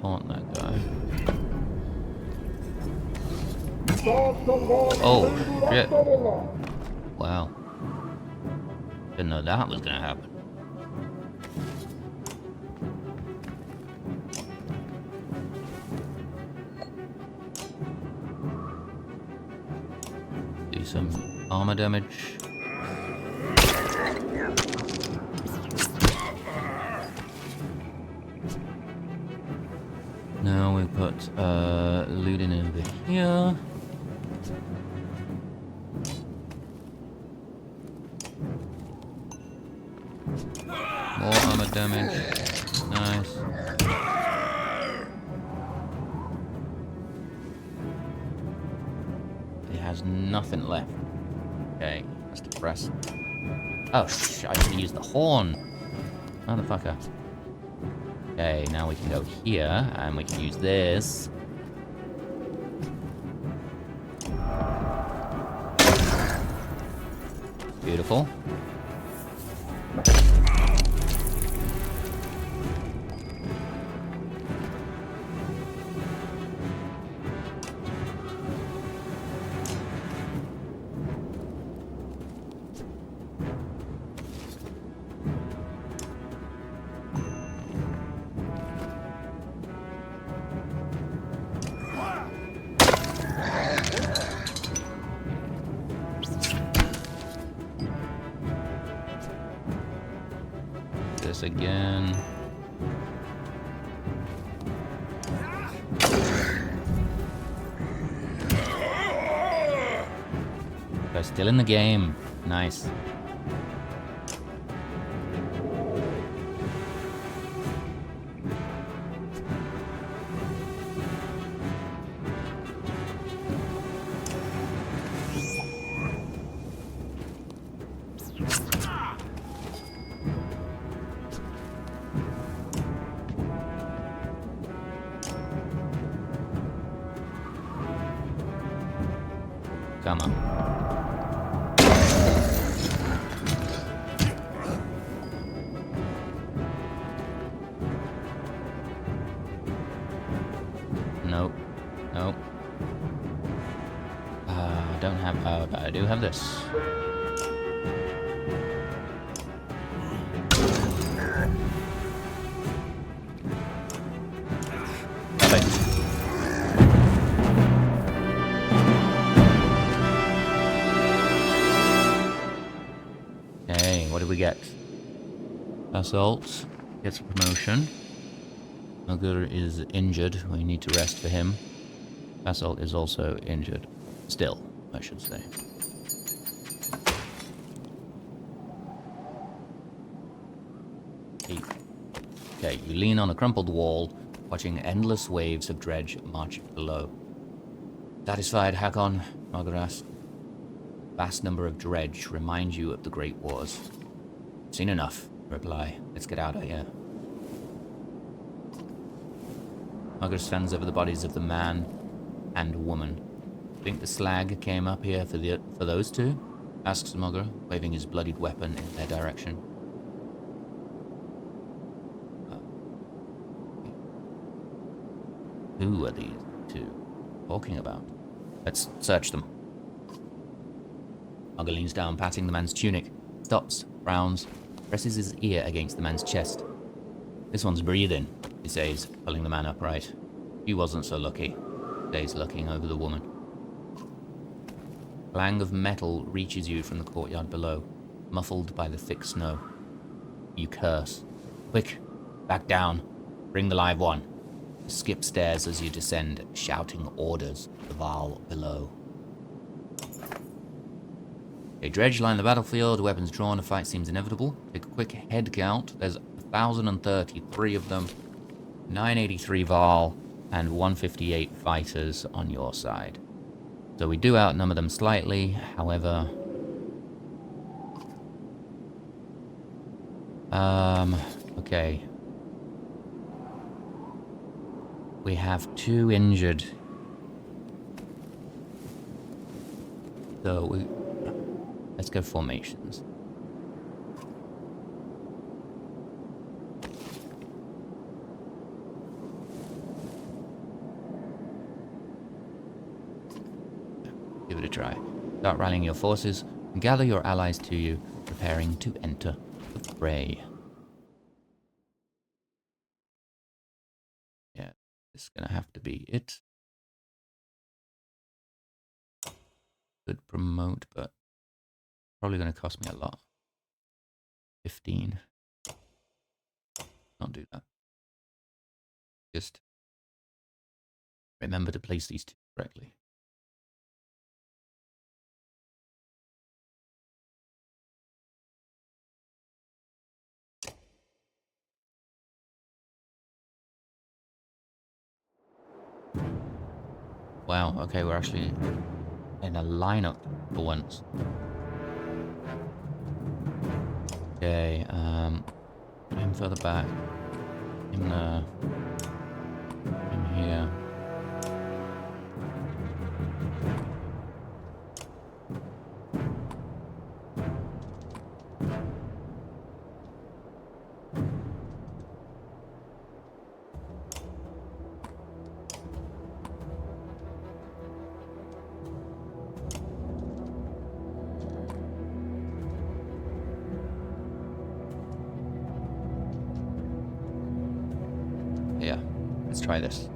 Taunt that guy. Oh, shit. Wow. Didn't know that was gonna happen. Do some armor damage. Now we put Ludin over here. More armor damage. Nice. It has nothing left. Okay, that's depressing. Oh, I should have used the horn. Motherfucker. Okay, now we can go here, and we can use this. Beautiful. This again. They're still in the game. Nice. Come on. Nope. Nope. I don't have... but I do have this. Perfect. What do we get? Assault gets a promotion. Mugger is injured. We need to rest for him. Assault is also injured. Still, I should say. Okay, you lean on a crumpled wall, watching endless waves of dredge march below. Satisfied, Hakon? Mugger asked. Vast number of dredge remind you of the Great Wars. Seen enough, reply. Let's get out of here. Mugger stands over the bodies of the man and woman. Think the slag came up here for those two? Asks Mugger, waving his bloodied weapon in their direction. Who are these two talking about? Let's search them. Mugger leans down, patting the man's tunic. Stops, frowns, presses his ear against the man's chest. This one's breathing, he says, pulling the man upright. He wasn't so lucky, says, looking over the woman. Clang of metal reaches you from the courtyard below, muffled by the thick snow. You curse. Quick, back down. Bring the live one. Skip stairs as you descend, shouting orders to the Varl below. A dredge line the battlefield, weapons drawn, a fight seems inevitable. Take a quick head count. There's 1,033 of them, 983 Varl, and 158 fighters on your side. So we do outnumber them slightly, however... okay. We have 2 injured. So we Let's go formations. Give it a try. Start rallying your forces and gather your allies to you, preparing to enter the fray. Yeah, this is gonna have to be it. Could promote, but probably gonna cost me a lot. 15. Not do that. Just remember to place these two correctly. Wow, okay, we're actually in a lineup for once. Okay, him further back. Him there. Him here. Yeah, let's try this.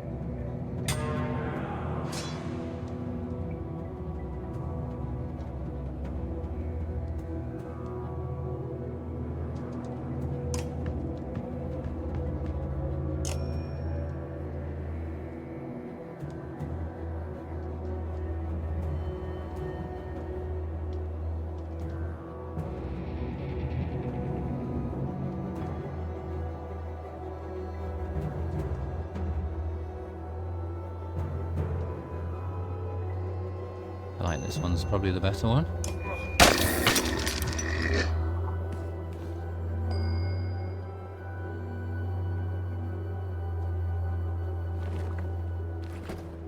I like this one's probably the better one.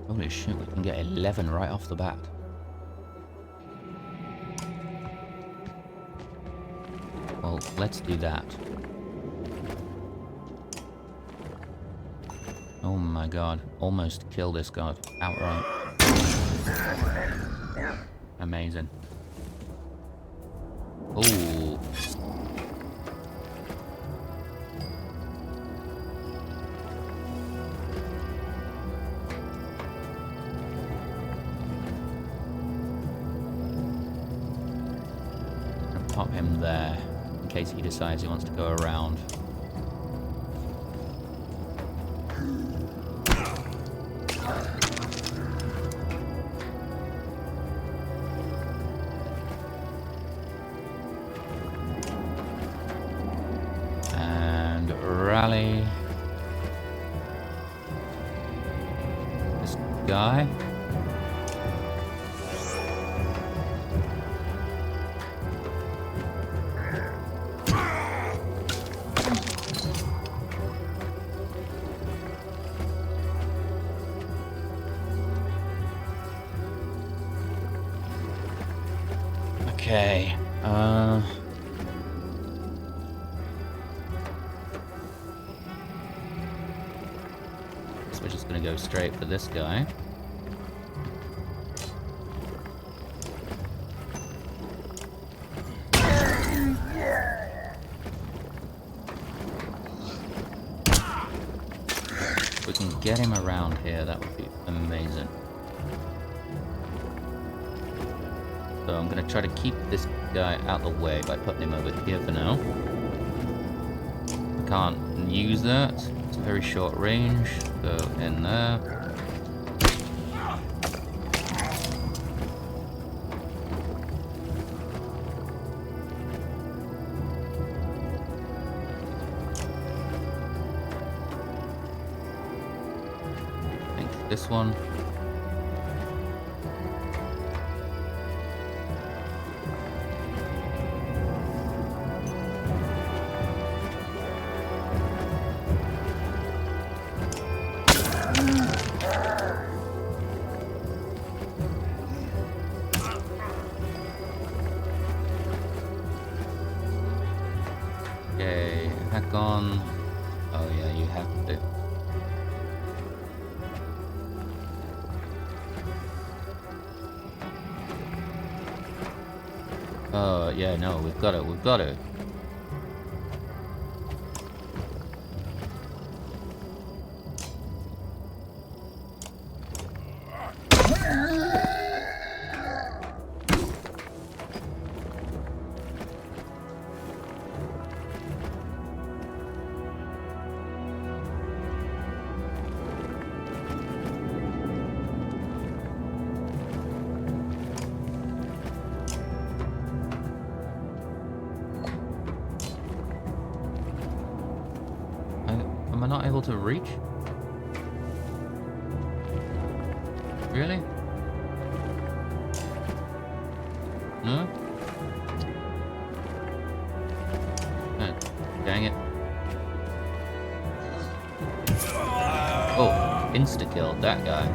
Holy shit, we can get 11 right off the bat. Well, let's do that. Oh my god, almost kill this god outright. Amazing. Ooh. Gonna pop him there in case he decides he wants to go around. Rally this guy. Okay. We're just going to go straight for this guy. If we can get him around here, that would be amazing. So I'm going to try to keep this guy out of the way by putting him over here for now. I can't use that. It's a very short range. Go in there. I think this one. Okay, Hakon. Oh yeah, you have to. Oh yeah, no, we've got it, we've got it. Am I not able to reach? Really? No? Oh, dang it. Oh, insta-killed that guy.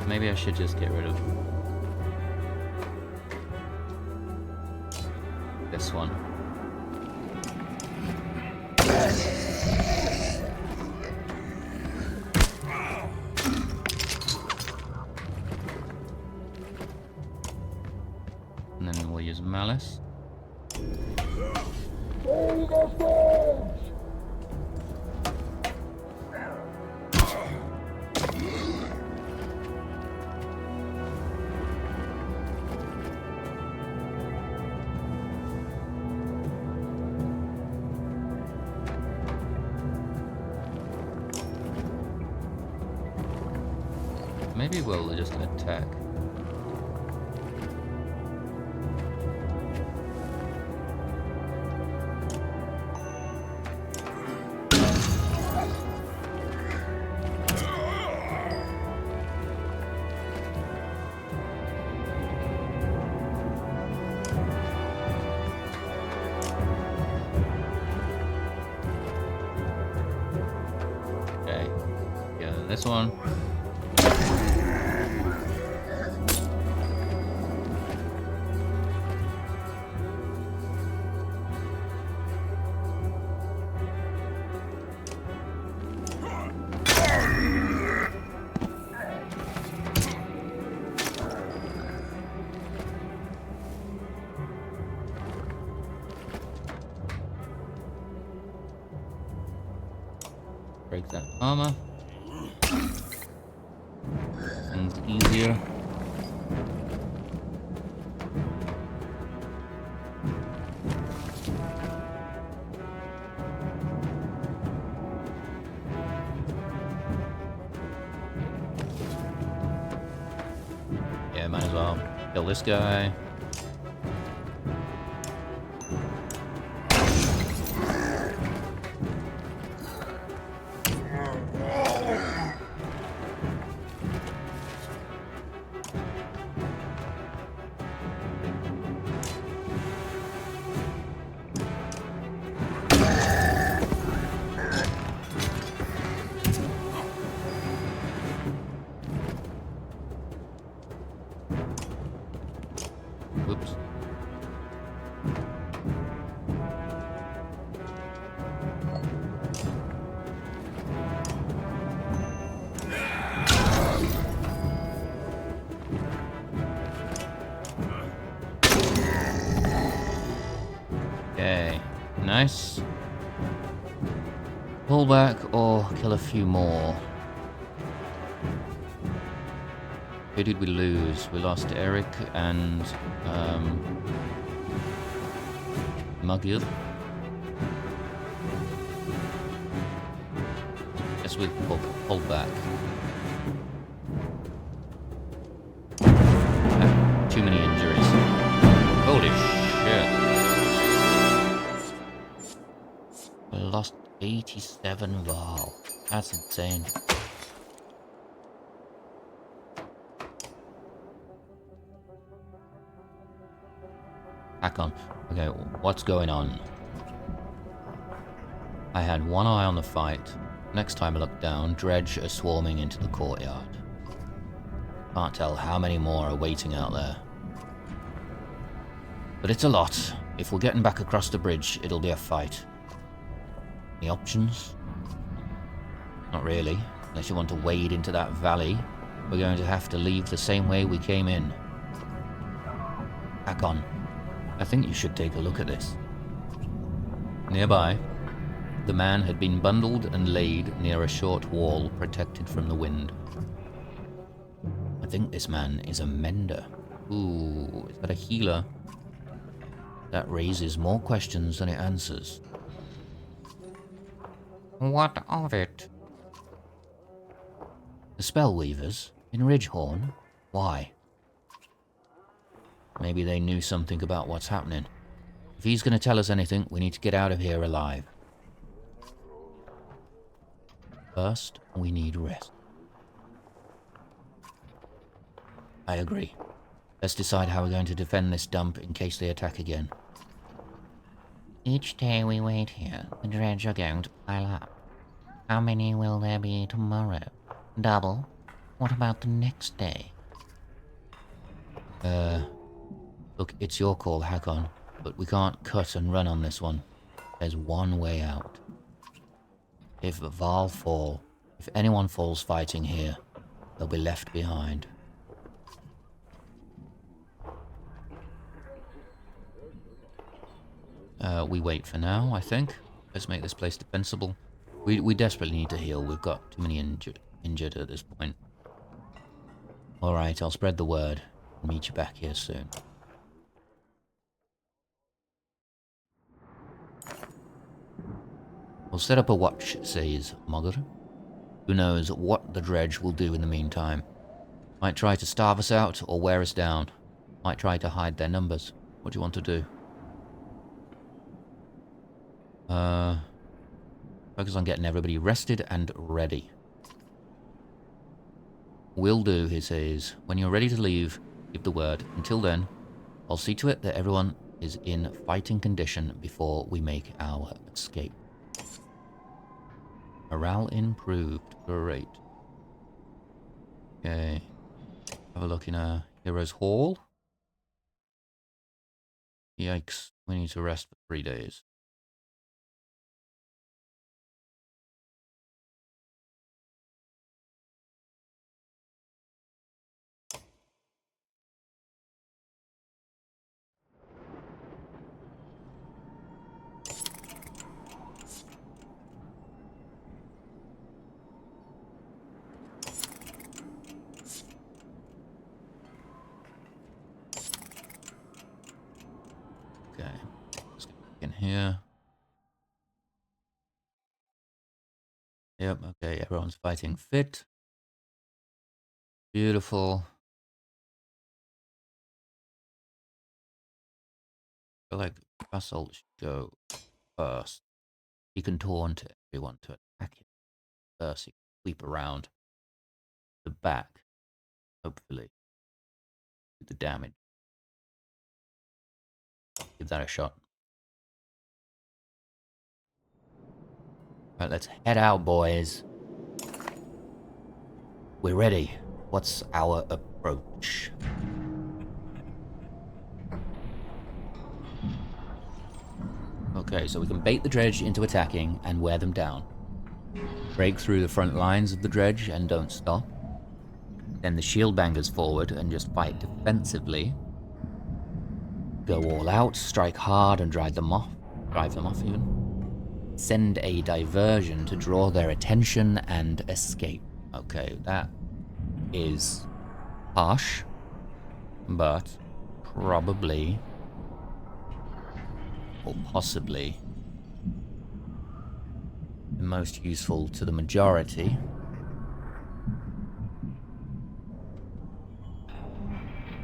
Maybe I should just get rid of this one. And then we'll use Malice. Maybe we'll just attack. Okay. Yeah, this one. Break that armor. And easier. Yeah, might as well kill this guy. Whoops. Okay, nice. Pull back or kill a few more. Who did we lose? We lost Eric and Magil. Guess we pull back. Too many injuries. Holy shit. We lost 87 Varl. That's insane. Hakon. Okay, what's going on? I had one eye on the fight. Next time I looked down, dredge are swarming into the courtyard. Can't tell how many more are waiting out there. But it's a lot. If we're getting back across the bridge, it'll be a fight. Any options? Not really. Unless you want to wade into that valley, we're going to have to leave the same way we came in. Hakon, I think you should take a look at this. Nearby, the man had been bundled and laid near a short wall protected from the wind. I think this man is a mender. Ooh, is that a healer? That raises more questions than it answers. What of it? The Spellweavers in Ridgehorn? Why? Maybe they knew something about what's happening. If he's going to tell us anything, we need to get out of here alive. First, we need rest. I agree. Let's decide how we're going to defend this dump in case they attack again. Each day we wait here, the dredge are going to pile up. How many will there be tomorrow? Double? What about the next day? Look, it's your call, Hakon, but we can't cut and run on this one. There's one way out. If Varl if anyone falls fighting here, they'll be left behind. We wait for now, I think. Let's make this place defensible. We desperately need to heal. We've got too many injured at this point. Alright, I'll spread the word. I'll meet you back here soon. We'll set up a watch, says Mogr. Who knows what the dredge will do in the meantime. Might try to starve us out or wear us down. Might try to hide their numbers. What do you want to do? Focus on getting everybody rested and ready. Will do, he says. When you're ready to leave, give the word. Until then, I'll see to it that everyone is in fighting condition before we make our escape. Morale improved. Great. Okay. Have a look in a hero's hall. Yikes. We need to rest for 3 days. Okay. Let's get back in here. Yep, okay, everyone's fighting fit. Beautiful. I feel like Basalt should go first. He can taunt everyone to attack him first. He can sweep around the back, hopefully, do the damage. Give that a shot. Right, let's head out, boys. We're ready. What's our approach? Okay, so we can bait the dredge into attacking and wear them down. Break through the front lines of the dredge and don't stop. Then the shield bangers forward and just fight defensively. Go all out, strike hard and drive them off even. Send a diversion to draw their attention and escape. Okay, that is harsh, but probably, or possibly, the most useful to the majority.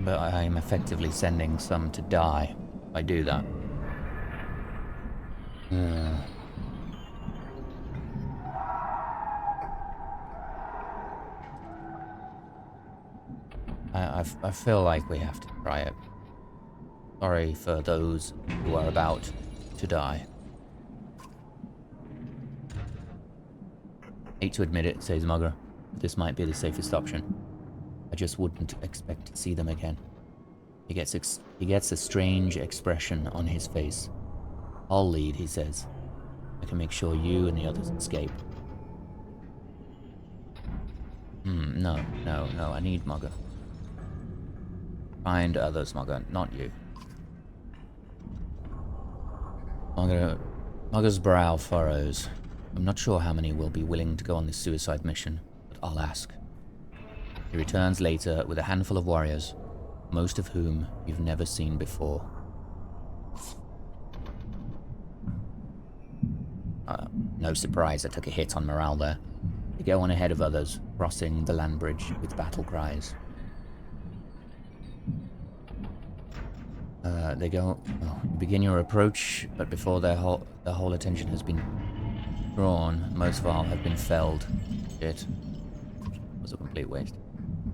But I am effectively sending some to die if I do that. I feel like we have to try it. Sorry for those who are about to die. Hate to admit it, says Mugger, but this might be the safest option. I just wouldn't expect to see them again. He gets a strange expression on his face. I'll lead, he says. I can make sure you and the others escape. No, I need Mugger. Find others, Mugger, not you. Mugger's brow furrows. I'm not sure how many will be willing to go on this suicide mission, but I'll ask. He returns later with a handful of warriors, most of whom you've never seen before. No surprise I took a hit on morale there. They go on ahead of others, crossing the land bridge with battle cries. They go... Oh, you begin your approach, but before their whole attention has been drawn, most Varl have been felled. Shit. It was a complete waste.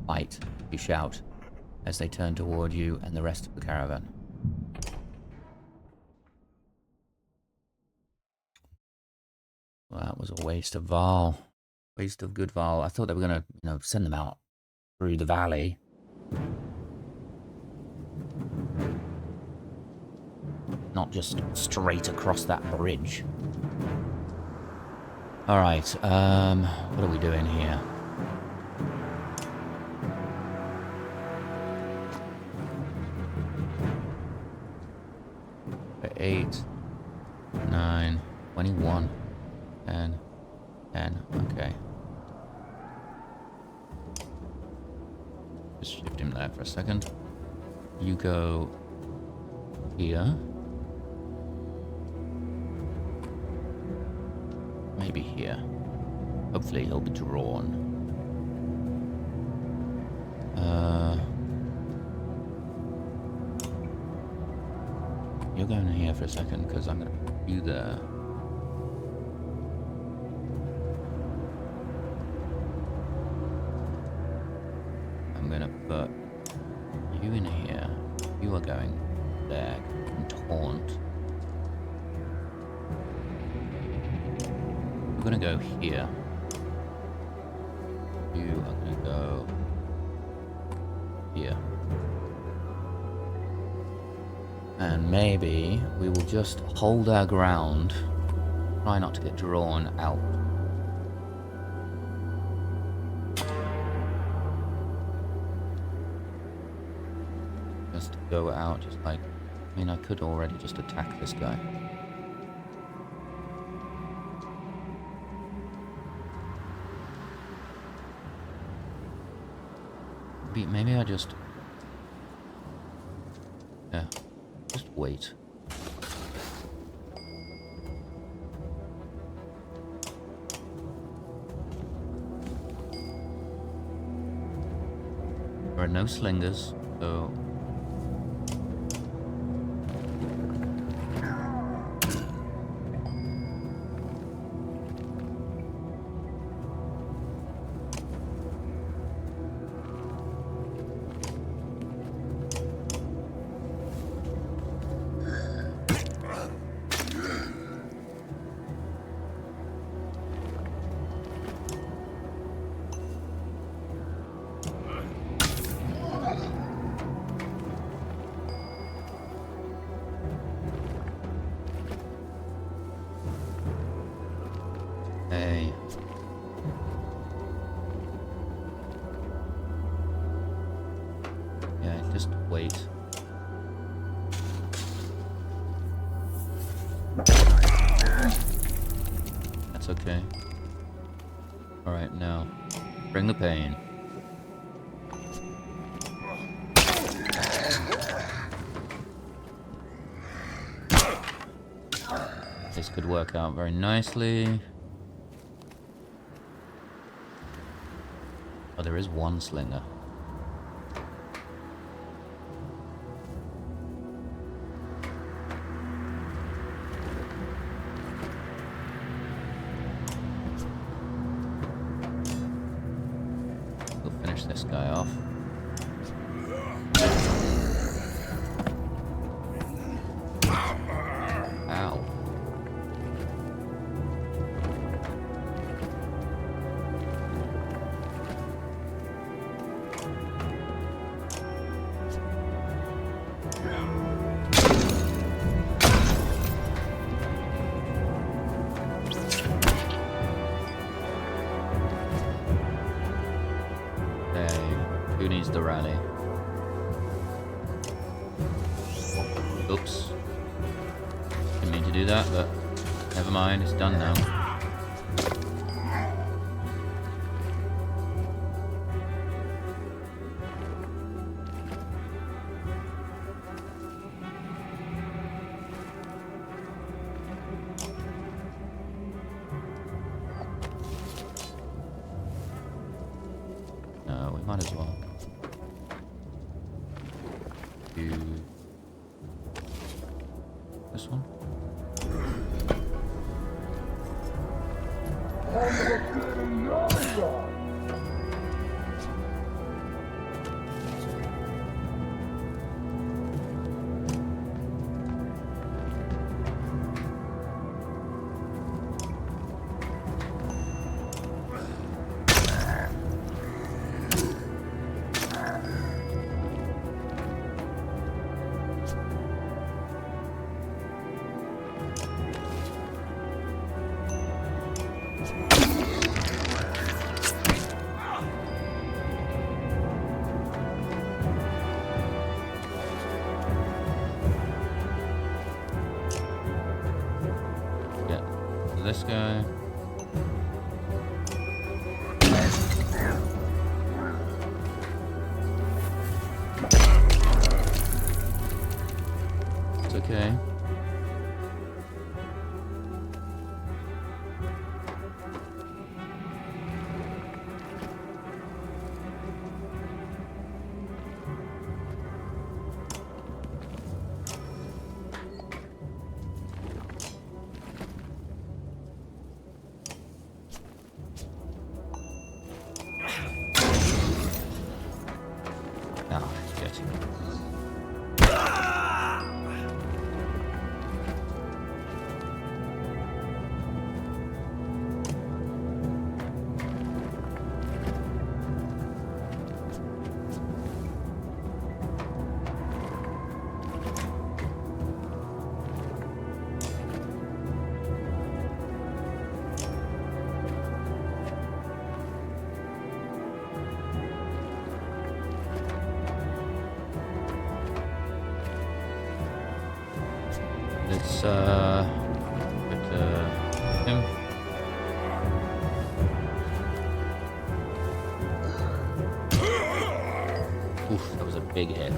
Fight, you shout, as they turn toward you and the rest of the caravan. Well, that was a waste of Varl. Waste of good Varl. I thought they were going to, send them out through the valley. Not just straight across that bridge. Alright, what are we doing here? Okay, 8, 9, 21, 10, okay. Just shift him there for a second. You go here. Maybe here. Hopefully he'll be drawn. You're going here for a second because I'm going to put you there. I'm going to put you in here. You are going there and taunt. We're gonna go here. You are gonna go here. And maybe we will just hold our ground. Try not to get drawn out. Just go out, just like... I mean, I could already just attack this guy. Maybe I just... Yeah, just wait. There are no slingers, so... Hey. Yeah, just wait. That's okay. Alright, now, bring the pain. This could work out very nicely. Oh, there is one slinger. We'll finish this guy off. the rally. Oops. Didn't mean to do that, but never mind, it's done now. No, we might as well. Do this one. This guy. It's okay. Let's put him. Oof, that was a big hit.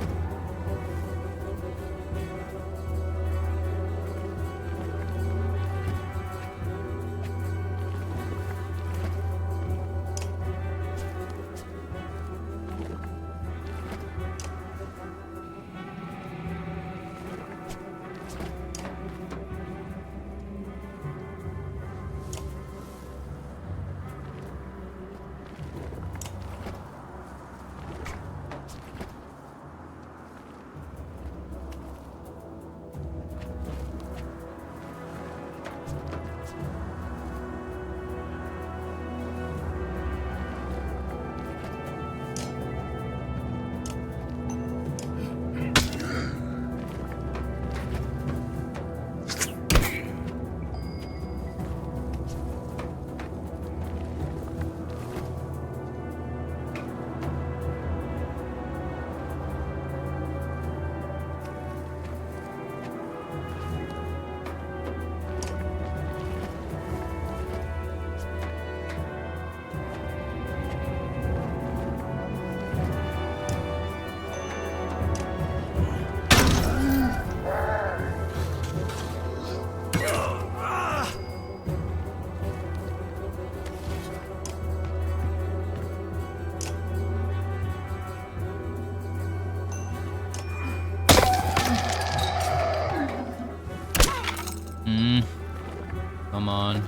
Come on.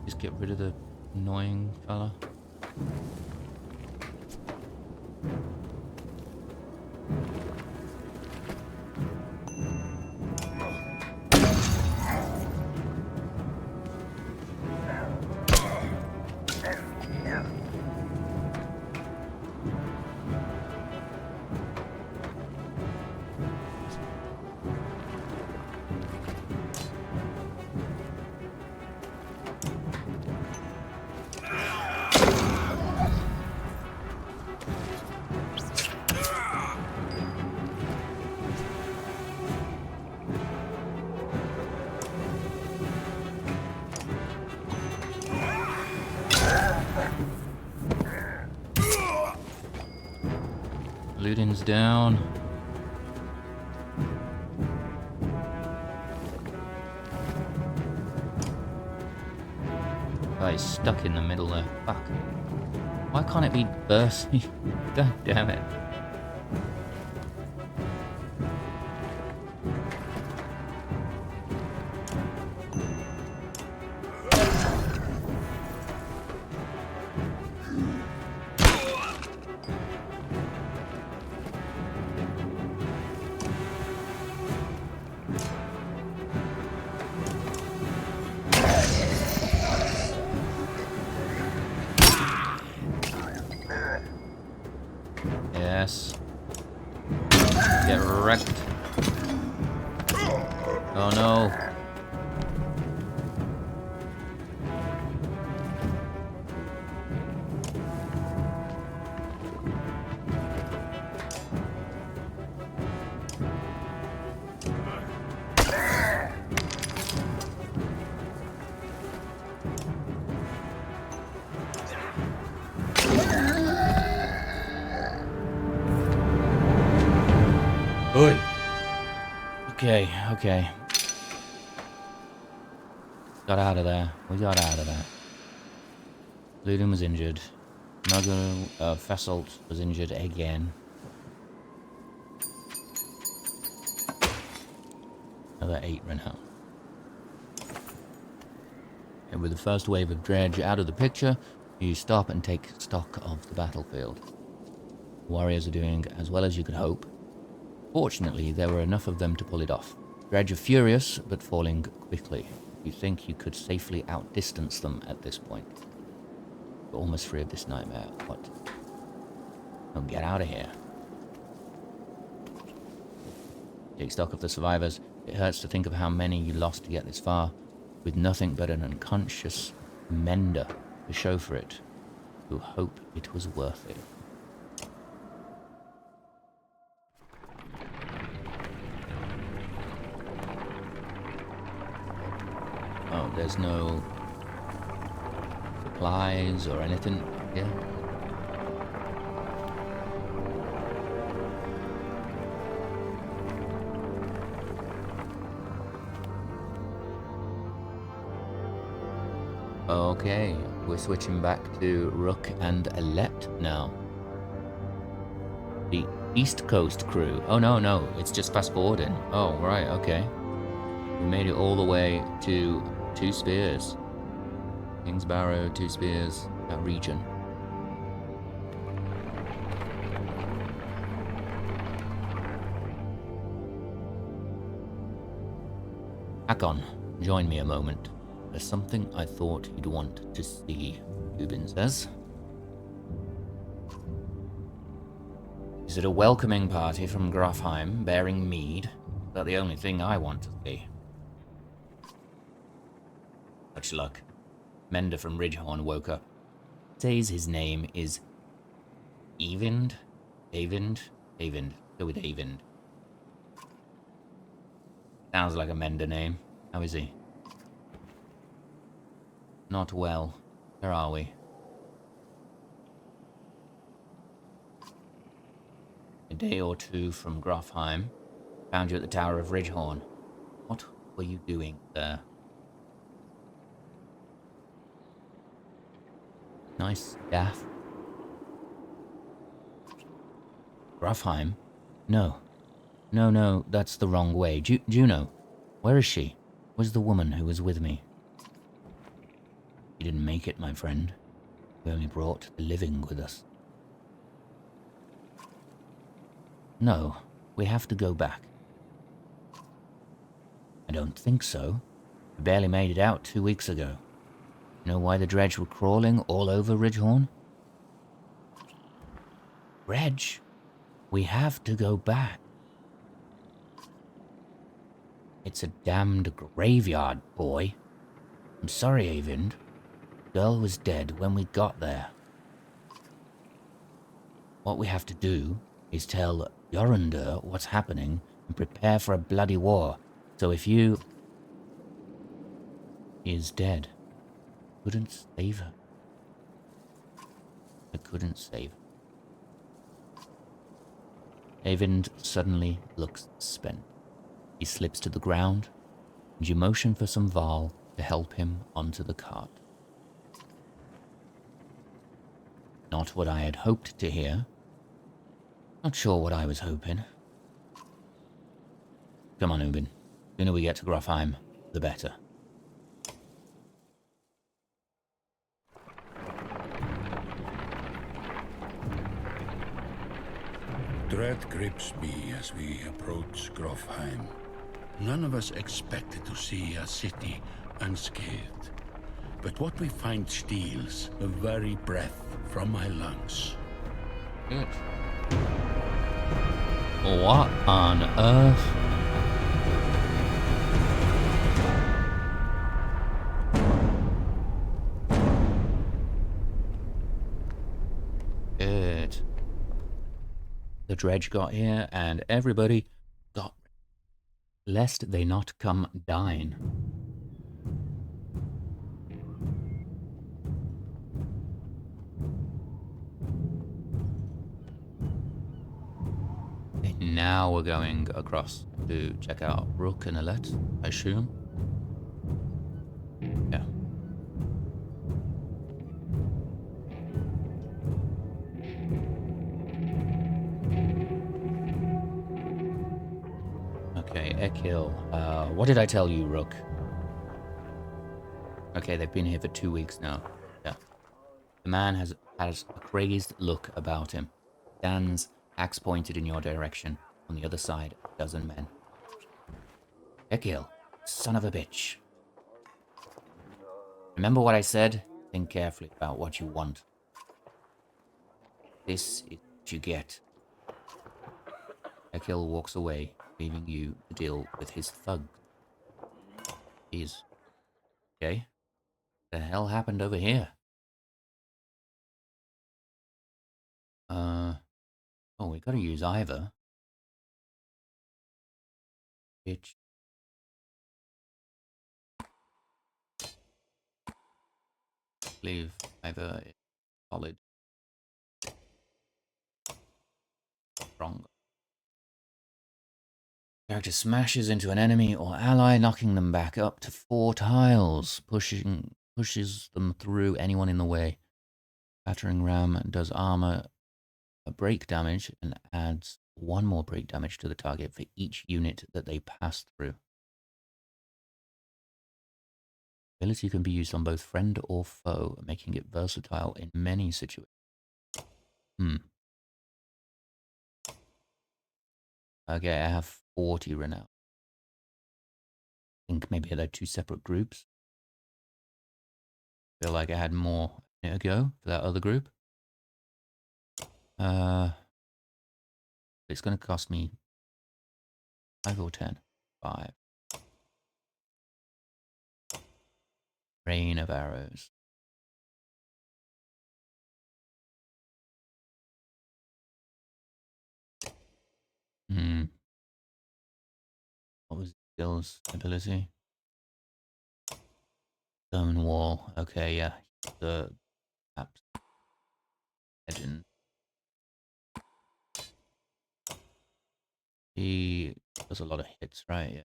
Just get rid of the annoying fella. Ludin's down. Oh, he's stuck in the middle there. Fuck. Why can't it be bursting? God damn it. Yes. Get wrecked. Oh no. Oi! Okay, okay. Got out of there. We got out of there. Ludin was injured. Fasalt was injured again. Another 8 ran out. And with the first wave of dredge out of the picture, you stop and take stock of the battlefield. The warriors are doing as well as you could hope. Fortunately, there were enough of them to pull it off. Dredge are furious, but falling quickly. You think you could safely outdistance them at this point. You're almost free of this nightmare. What? Oh, get out of here. Take stock of the survivors. It hurts to think of how many you lost to get this far, with nothing but an unconscious mender to show for it. You hope it was worth it. Oh, there's no supplies or anything here? Okay, we're switching back to Rook and Alet now. The East Coast crew. Oh no, it's just fast forwarding. Oh, right, okay. We made it all the way to Two Spears. King's Barrow, Two Spears, that region. Hakon, join me a moment. There's something I thought you'd want to see, Ubin says. Is it a welcoming party from Grofheim bearing mead? Is that the only thing I want to see? Such luck. Mender from Ridgehorn woke up. Says his name is Eyvind? Eyvind? Go with Eyvind. Sounds like a Mender name. How is he? Not well. Where are we? A day or two from Grofheim. Found you at the Tower of Ridgehorn. What were you doing there? Nice staff. Grofheim? No, that's the wrong way. Juno, where is she? Where's the woman who was with me? You didn't make it, my friend. We only brought the living with us. No, we have to go back. I don't think so. We barely made it out 2 weeks ago. You know why the dredge were crawling all over Ridgehorn? Dredge? We have to go back. It's a damned graveyard, boy. I'm sorry, Eyvind. The girl was dead when we got there. What we have to do is tell Jorundur what's happening and prepare for a bloody war. So if you... She is dead. Couldn't save her. I couldn't save her. Eyvind suddenly looks spent. He slips to the ground, and you motion for some Varl to help him onto the cart. Not what I had hoped to hear. Not sure what I was hoping. Come on, Ubin. The sooner we get to Grofheim, the better. Dread grips me as we approach Grofheim. None of us expected to see a city unscathed. But what we find steals the very breath from my lungs. Good. What on earth? Good. The dredge got here, and everybody got ready, lest they not come dine. Okay, now we're going across to check out Rook and Alet, I assume. Yeah. Okay, Ekkill. What did I tell you, Rook? Okay, they've been here for 2 weeks now. Yeah. The man has a crazed look about him. Stands, axe pointed in your direction. On the other side, a dozen men. Ekkill, son of a bitch. Remember what I said? Think carefully about what you want. This is what you get. Ekkill walks away, leaving you to deal with his thugs. Jeez. Okay. The hell happened over here? Oh, we gotta use either. Bitch. Leave either solid. Strong. Character smashes into an enemy or ally, knocking them back up to 4 tiles, pushes them through anyone in the way. Battering ram does armor break damage and adds 1 more break damage to the target for each unit that they pass through. Ability can be used on both friend or foe, making it versatile in many situations. Okay, I have 40 renown. I think maybe they're 2 separate groups. Feel like I had more a minute ago for that other group. It's going to cost me 5 or 10. 5. Rain of arrows. What was Gill's ability? Stone wall. Okay, yeah. The perhaps legend. He does a lot of hits, right? Yeah.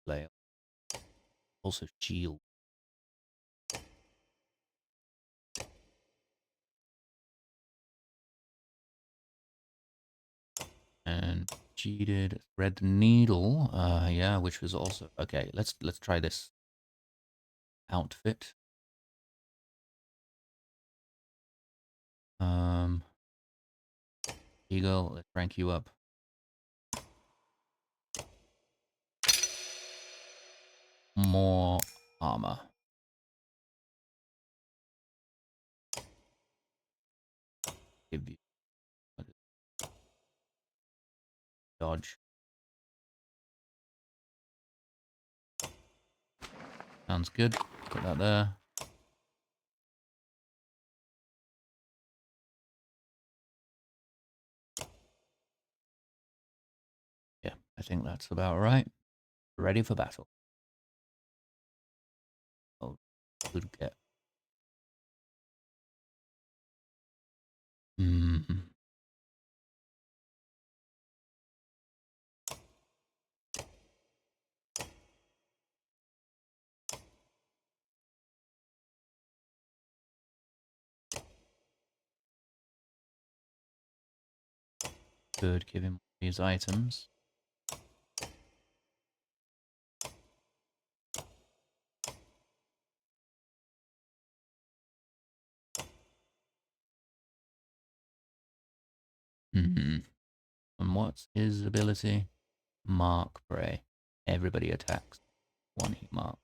Flail. Also shield. And cheated. Thread the needle. Yeah, which was also okay. Let's try this outfit. Eagle, let's rank you up. More armor. Give you dodge. Sounds good. Put that there. Yeah, I think that's about right. Ready for battle. Oh, good get. Could give him these items. And what's his ability? Mark prey. Everybody attacks. One hit mark.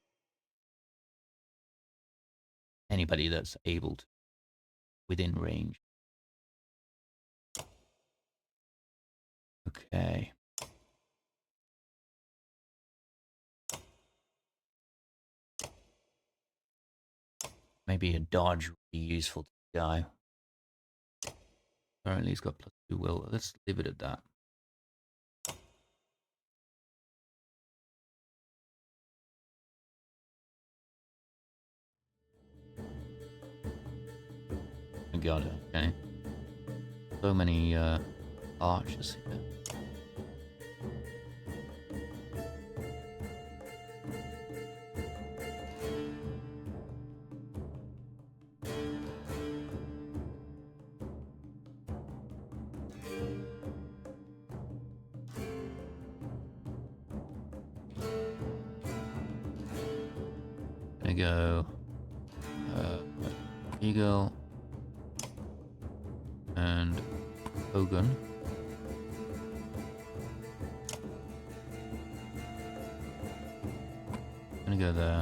Anybody that's able to, within range. Okay. Maybe a dodge would be useful to the guy. Apparently he's got +2 will. Let's leave it at that. I got it, okay. So many archers here. Gonna go Eagle and Hogan. Gonna go there.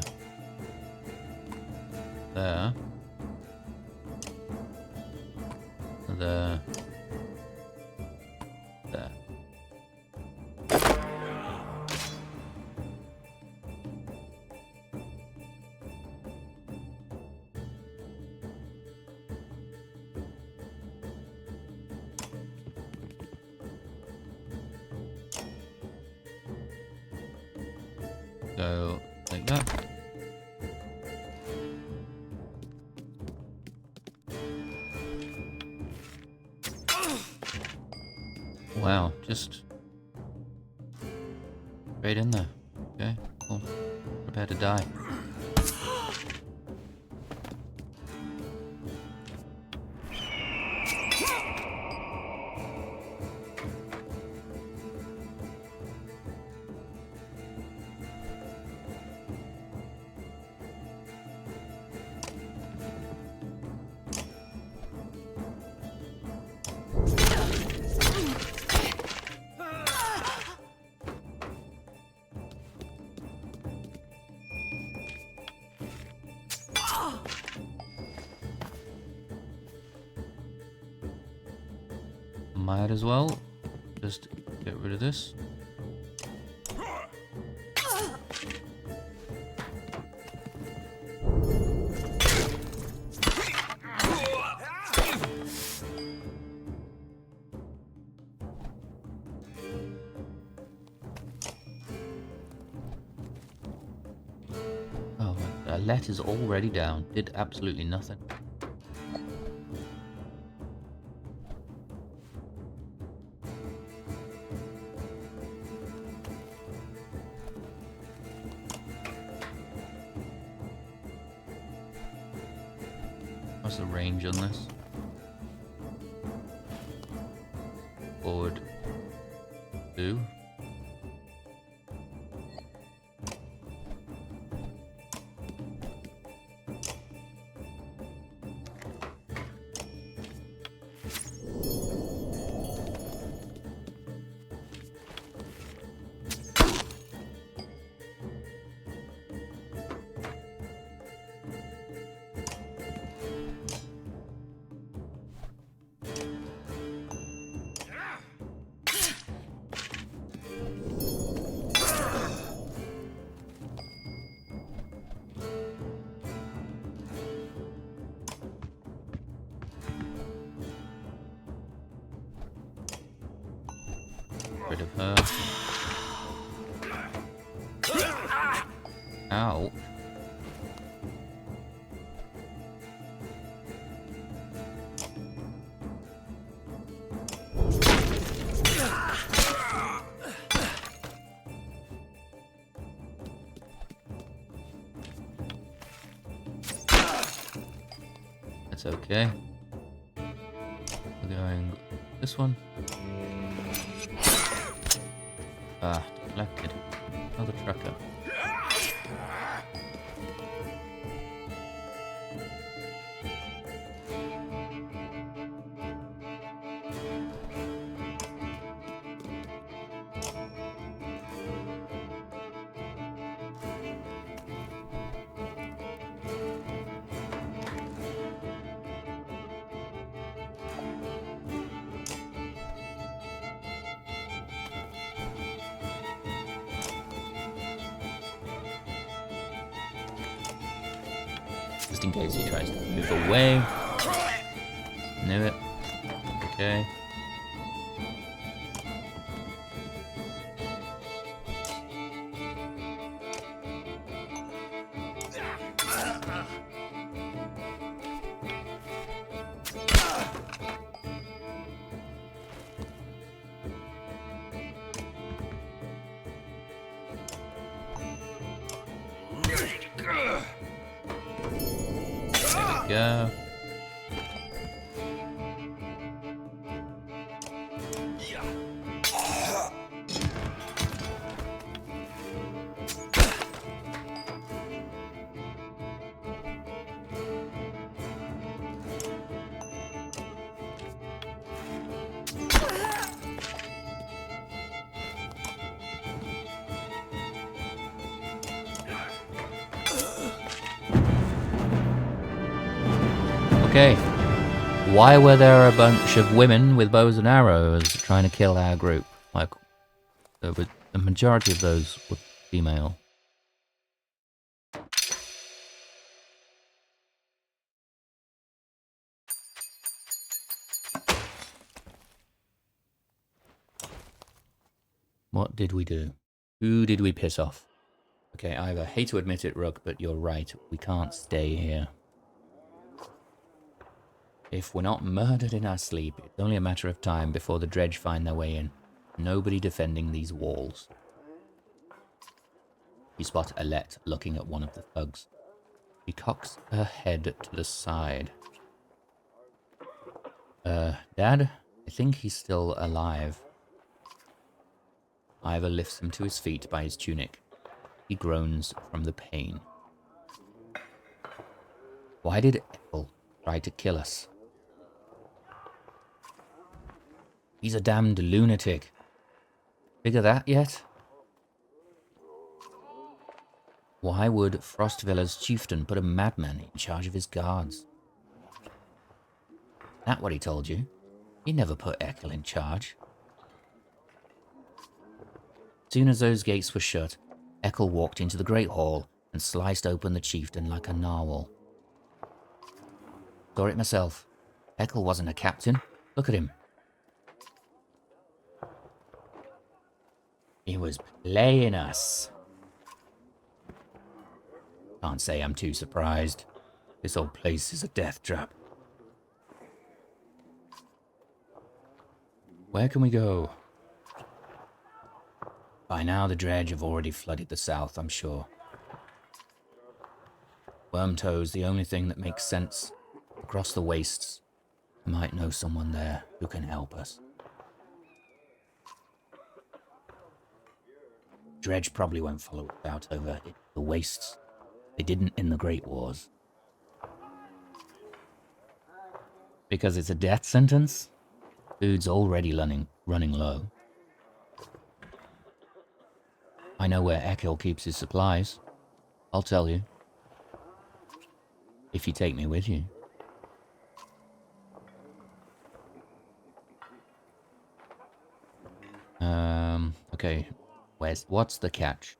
There. There. There. So, like that. Wow, just straight in there. Okay, cool. Prepare to die. Might as well just get rid of this. Oh, a letter's already down. Did absolutely nothing. What's the range on this? Forward 2. Rid of her. Ow. That's okay. We're going this one. Ah, deflected. Another trucker. Just in case he tries to move away. Knew it. Okay. There we go. Okay. Why were there a bunch of women with bows and arrows trying to kill our group? Like, the majority of those were female. What did we do? Who did we piss off? Okay, I hate to admit it, Rook, but you're right. We can't stay here. If we're not murdered in our sleep, it's only a matter of time before the dredge find their way in. Nobody defending these walls. You spot Alette looking at one of the thugs. She cocks her head to the side. Dad? I think he's still alive. Ivor lifts him to his feet by his tunic. He groans from the pain. Why did Ekkill try to kill us? He's a damned lunatic. Figure that yet? Why would Frostvellr's chieftain put a madman in charge of his guards? That what he told you? He never put Ekkill in charge. Soon as those gates were shut, Ekkill walked into the great hall and sliced open the chieftain like a narwhal. Saw it myself. Ekkill wasn't a captain. Look at him. He was playing us. Can't say I'm too surprised. This old place is a death trap. Where can we go? By now the dredge have already flooded the south, I'm sure. Wormtoe's the only thing that makes sense. Across the wastes, I might know someone there who can help us. Dredge probably won't follow us out over the wastes. They didn't in the Great Wars. Because it's a death sentence? Food's already running low. I know where Ekkill keeps his supplies. I'll tell you. If you take me with you. Okay. What's the catch?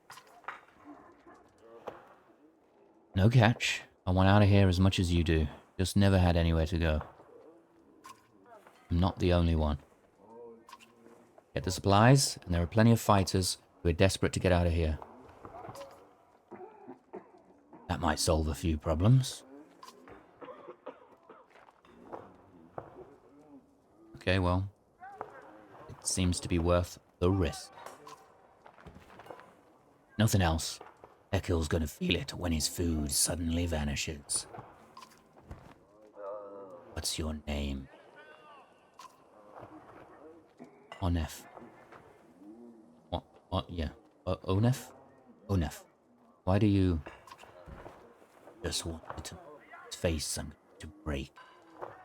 No catch. I want out of here as much as you do. Just never had anywhere to go. I'm not the only one. Get the supplies, and there are plenty of fighters who are desperate to get out of here. That might solve a few problems. Okay, well, it seems to be worth the risk. Nothing else. Ekkill's gonna feel it when his food suddenly vanishes. What's your name? Onef. Yeah. Onef? Onef. Why do you just want to face something to break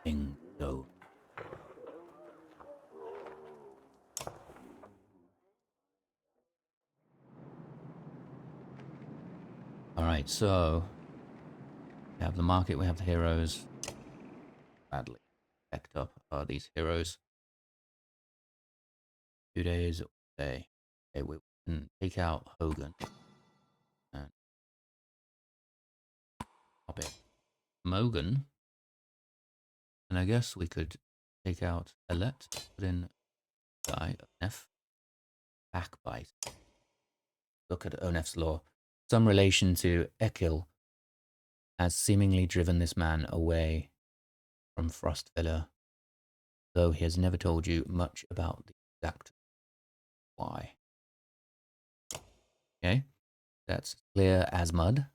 things go? Alright, so we have the market, we have the heroes. Badly backed up are these heroes. 2 days, day. Okay, we can take out Hogan and pop it. Mogan. And I guess we could take out Elet, put in guy, Onef. Backbite. Look at Onef's law. Some relation to Ekkill has seemingly driven this man away from Frostvellr, though he has never told you much about the exact why. Okay, that's clear as mud.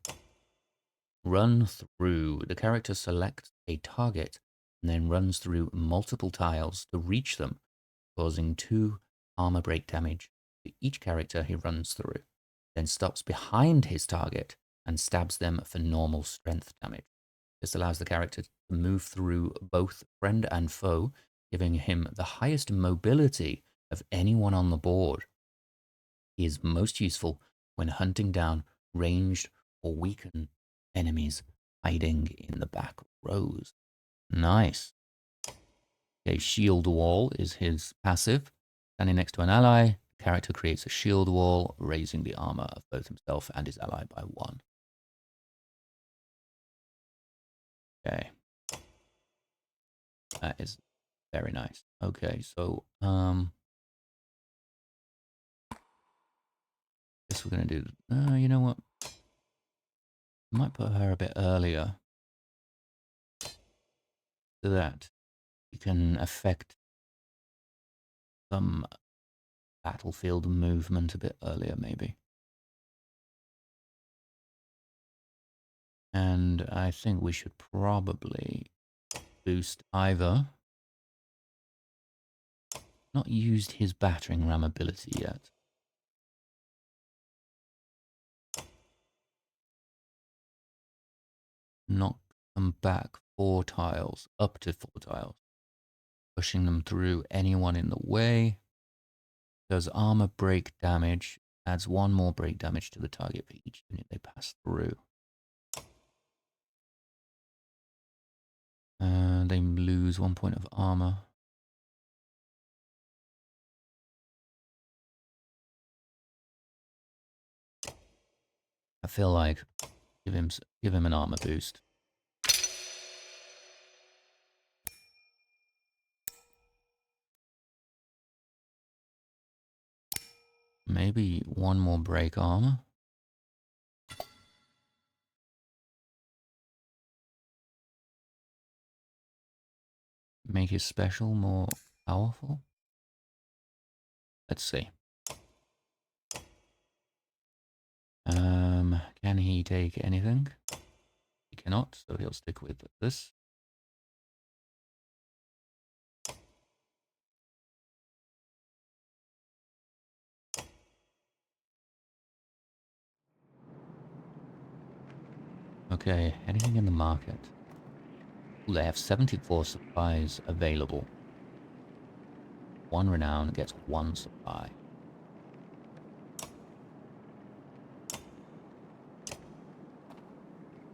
Run through. The character selects a target and then runs through multiple tiles to reach them, causing 2 armor break damage to each character he runs through, then stops behind his target and stabs them for normal strength damage. This allows the character to move through both friend and foe, giving him the highest mobility of anyone on the board. He is most useful when hunting down ranged or weakened enemies hiding in the back rows. Nice. Okay, shield wall is his passive. Standing next to an ally, the character creates a shield wall, raising the armor of both himself and his ally by 1. Okay. That is very nice. Okay, so guess we're gonna do you know what? I might put her a bit earlier so that you can affect some battlefield movement a bit earlier, maybe. And I think we should probably boost Ivor. Not used his battering ram ability yet. Knock them back 4 tiles, up to 4 tiles. Pushing them through anyone in the way. Does armor break damage, adds 1 more break damage to the target for each unit they pass through. They lose 1 point of armor. I feel like give him an armor boost. Maybe 1 more break armor. Make his special more powerful. Let's see. Can he take anything? He cannot, so he'll stick with this. Okay, anything in the market? Ooh, they have 74 supplies available. 1 renown gets 1 supply.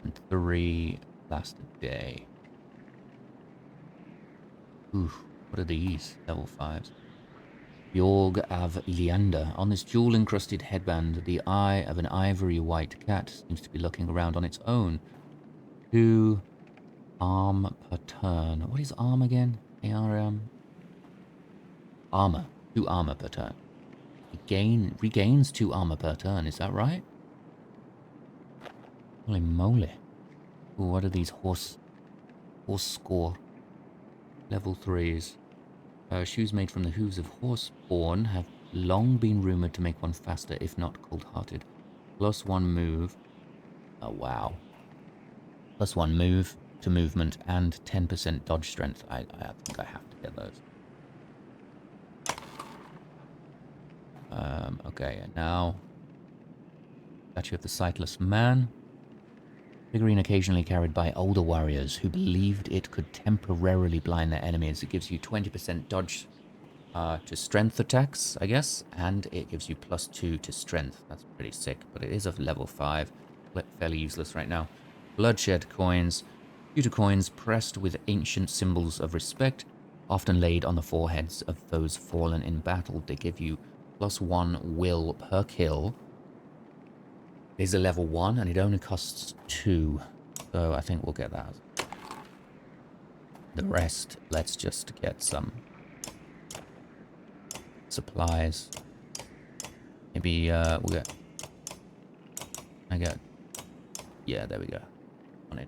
And 3 last a day. Ooh, what are these? Level 5s. Jorg av Leander. On this jewel-encrusted headband, the eye of an ivory-white cat seems to be looking around on its own. 2 arm per turn. What is arm again? ARM? Armor. 2 armor per turn. Regains 2 armor per turn, is that right? Holy moly. Ooh, what are these horse score? Level 3s. Shoes made from the hooves of horse born have long been rumored to make one faster, if not cold-hearted. +1 move. Oh, wow. +1 move to movement and 10% dodge strength. I think I have to get those. Okay, and now statue of the sightless man. Figurine occasionally carried by older warriors who believed it could temporarily blind their enemies. It gives you 20% dodge to strength attacks, I guess, and it gives you +2 to strength. That's pretty sick, but it is of level 5. Fairly useless right now. Bloodshed coins. Pewter coins pressed with ancient symbols of respect, often laid on the foreheads of those fallen in battle. They give you +1 will per kill. It is a level 1, and it only costs 2. So I think we'll get that. The rest, let's just get some supplies. Maybe we'll get... Yeah, there we go. On it.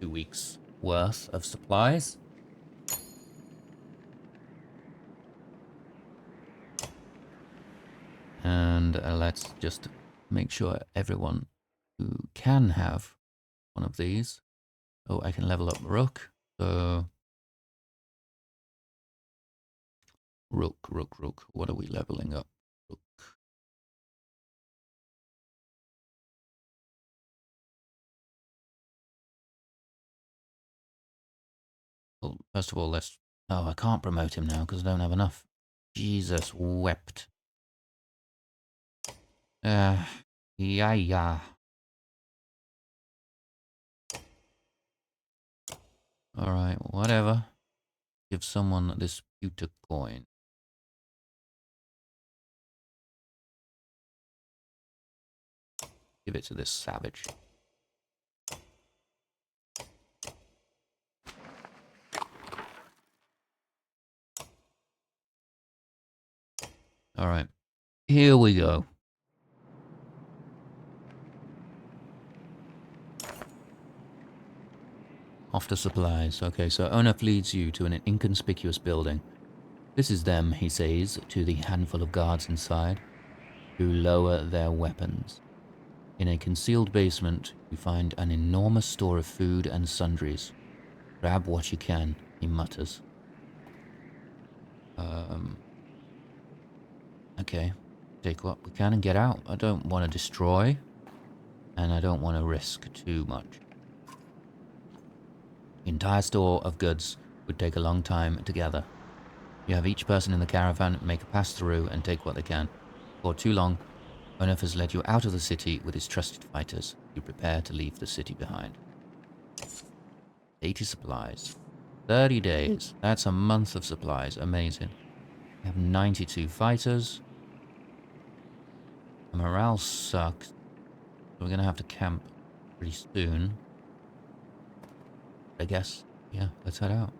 2 weeks worth of supplies. And let's just make sure everyone who can have one of these. Oh, I can level up Rook. So Rook. What are we leveling up? Rook. Well, first of all, let's... Oh, I can't promote him now because I don't have enough. Jesus wept. Yeah. Alright, whatever. Give someone this pewter coin. Give it to this savage. Alright, here we go. Off to supplies. Okay, so Onef leads you to an inconspicuous building. This is them, he says, to the handful of guards inside, who lower their weapons. In a concealed basement, you find an enormous store of food and sundries. Grab what you can, he mutters. Okay, take what we can and get out. I don't want to destroy, and I don't want to risk too much. The entire store of goods would take a long time to gather. You have each person in the caravan make a pass through and take what they can. For too long, Onef has led you out of the city with his trusted fighters. You prepare to leave the city behind. 80 supplies. 30 days. That's a month of supplies. Amazing. We have 92 fighters. The morale sucks. We're going to have to camp pretty soon. I guess. Yeah, let's head out.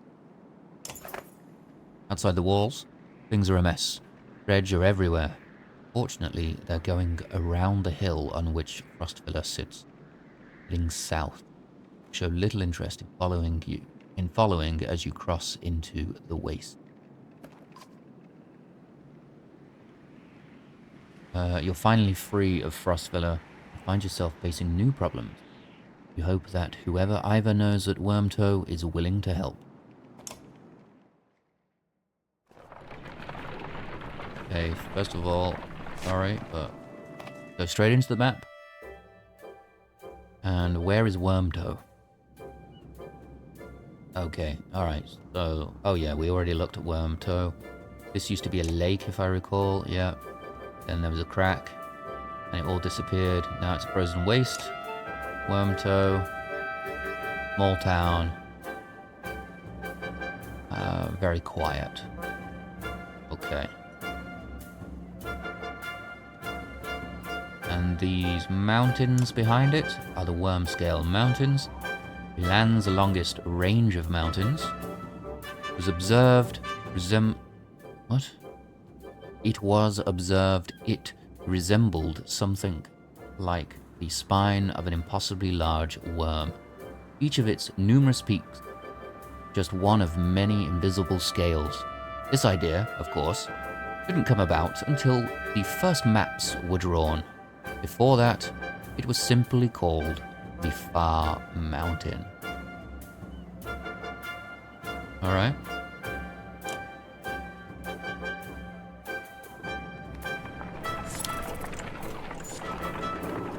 Outside the walls, things are a mess. Dredge are everywhere. Fortunately, they're going around the hill on which Frostvellr sits, heading south. Show little interest in following as you cross into the waste. You're finally free of Frostvellr and find yourself facing new problems. You hope that whoever Ivor knows at Wormtoe is willing to help. Okay, first of all, sorry, but go straight into the map. And where is Wormtoe? Okay, alright, so... Oh yeah, we already looked at Wormtoe. This used to be a lake, if I recall, yeah. Then there was a crack, and it all disappeared. Now it's a frozen waste. Wormtoe. Small town. Very quiet. Okay. And these mountains behind it are the Wormscale Mountains, Land's longest range of mountains. It was observed it resembled something like the spine of an impossibly large worm. Each of its numerous peaks, just one of many invisible scales. This idea, of course, didn't come about until the first maps were drawn. Before that, it was simply called the Far Mountain.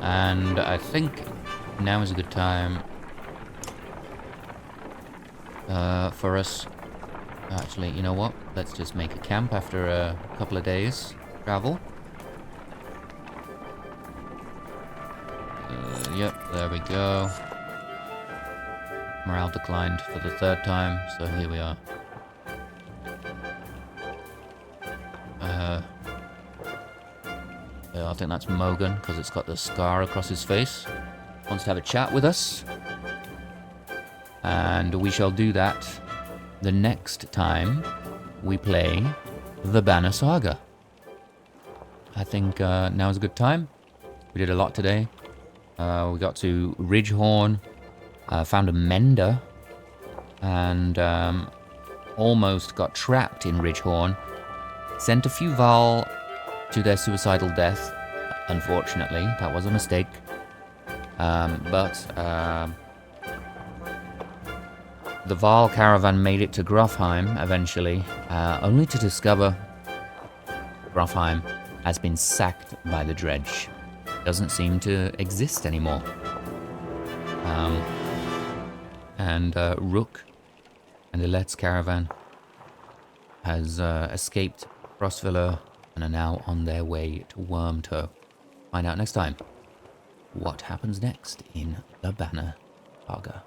And I think now is a good time for us. Actually, you know what? Let's just make a camp after a couple of days travel. Yep, there we go. Morale declined for the 3rd time, so here we are. Yeah, I think that's Mogan, because it's got the scar across his face. Wants to have a chat with us. And we shall do that the next time we play the Banner Saga. I think now is a good time. We did a lot today. We got to Ridgehorn, found a mender, and almost got trapped in Ridgehorn. Sent a few Varl to their suicidal death. Unfortunately, that was a mistake. But the Varl caravan made it to Grofheim eventually, only to discover Grofheim has been sacked by the dredge. Doesn't seem to exist anymore. And Rook and Ilet's caravan has escaped Frostvellr and are now on their way to Wormtoe. Find out next time what happens next in the Banner Saga.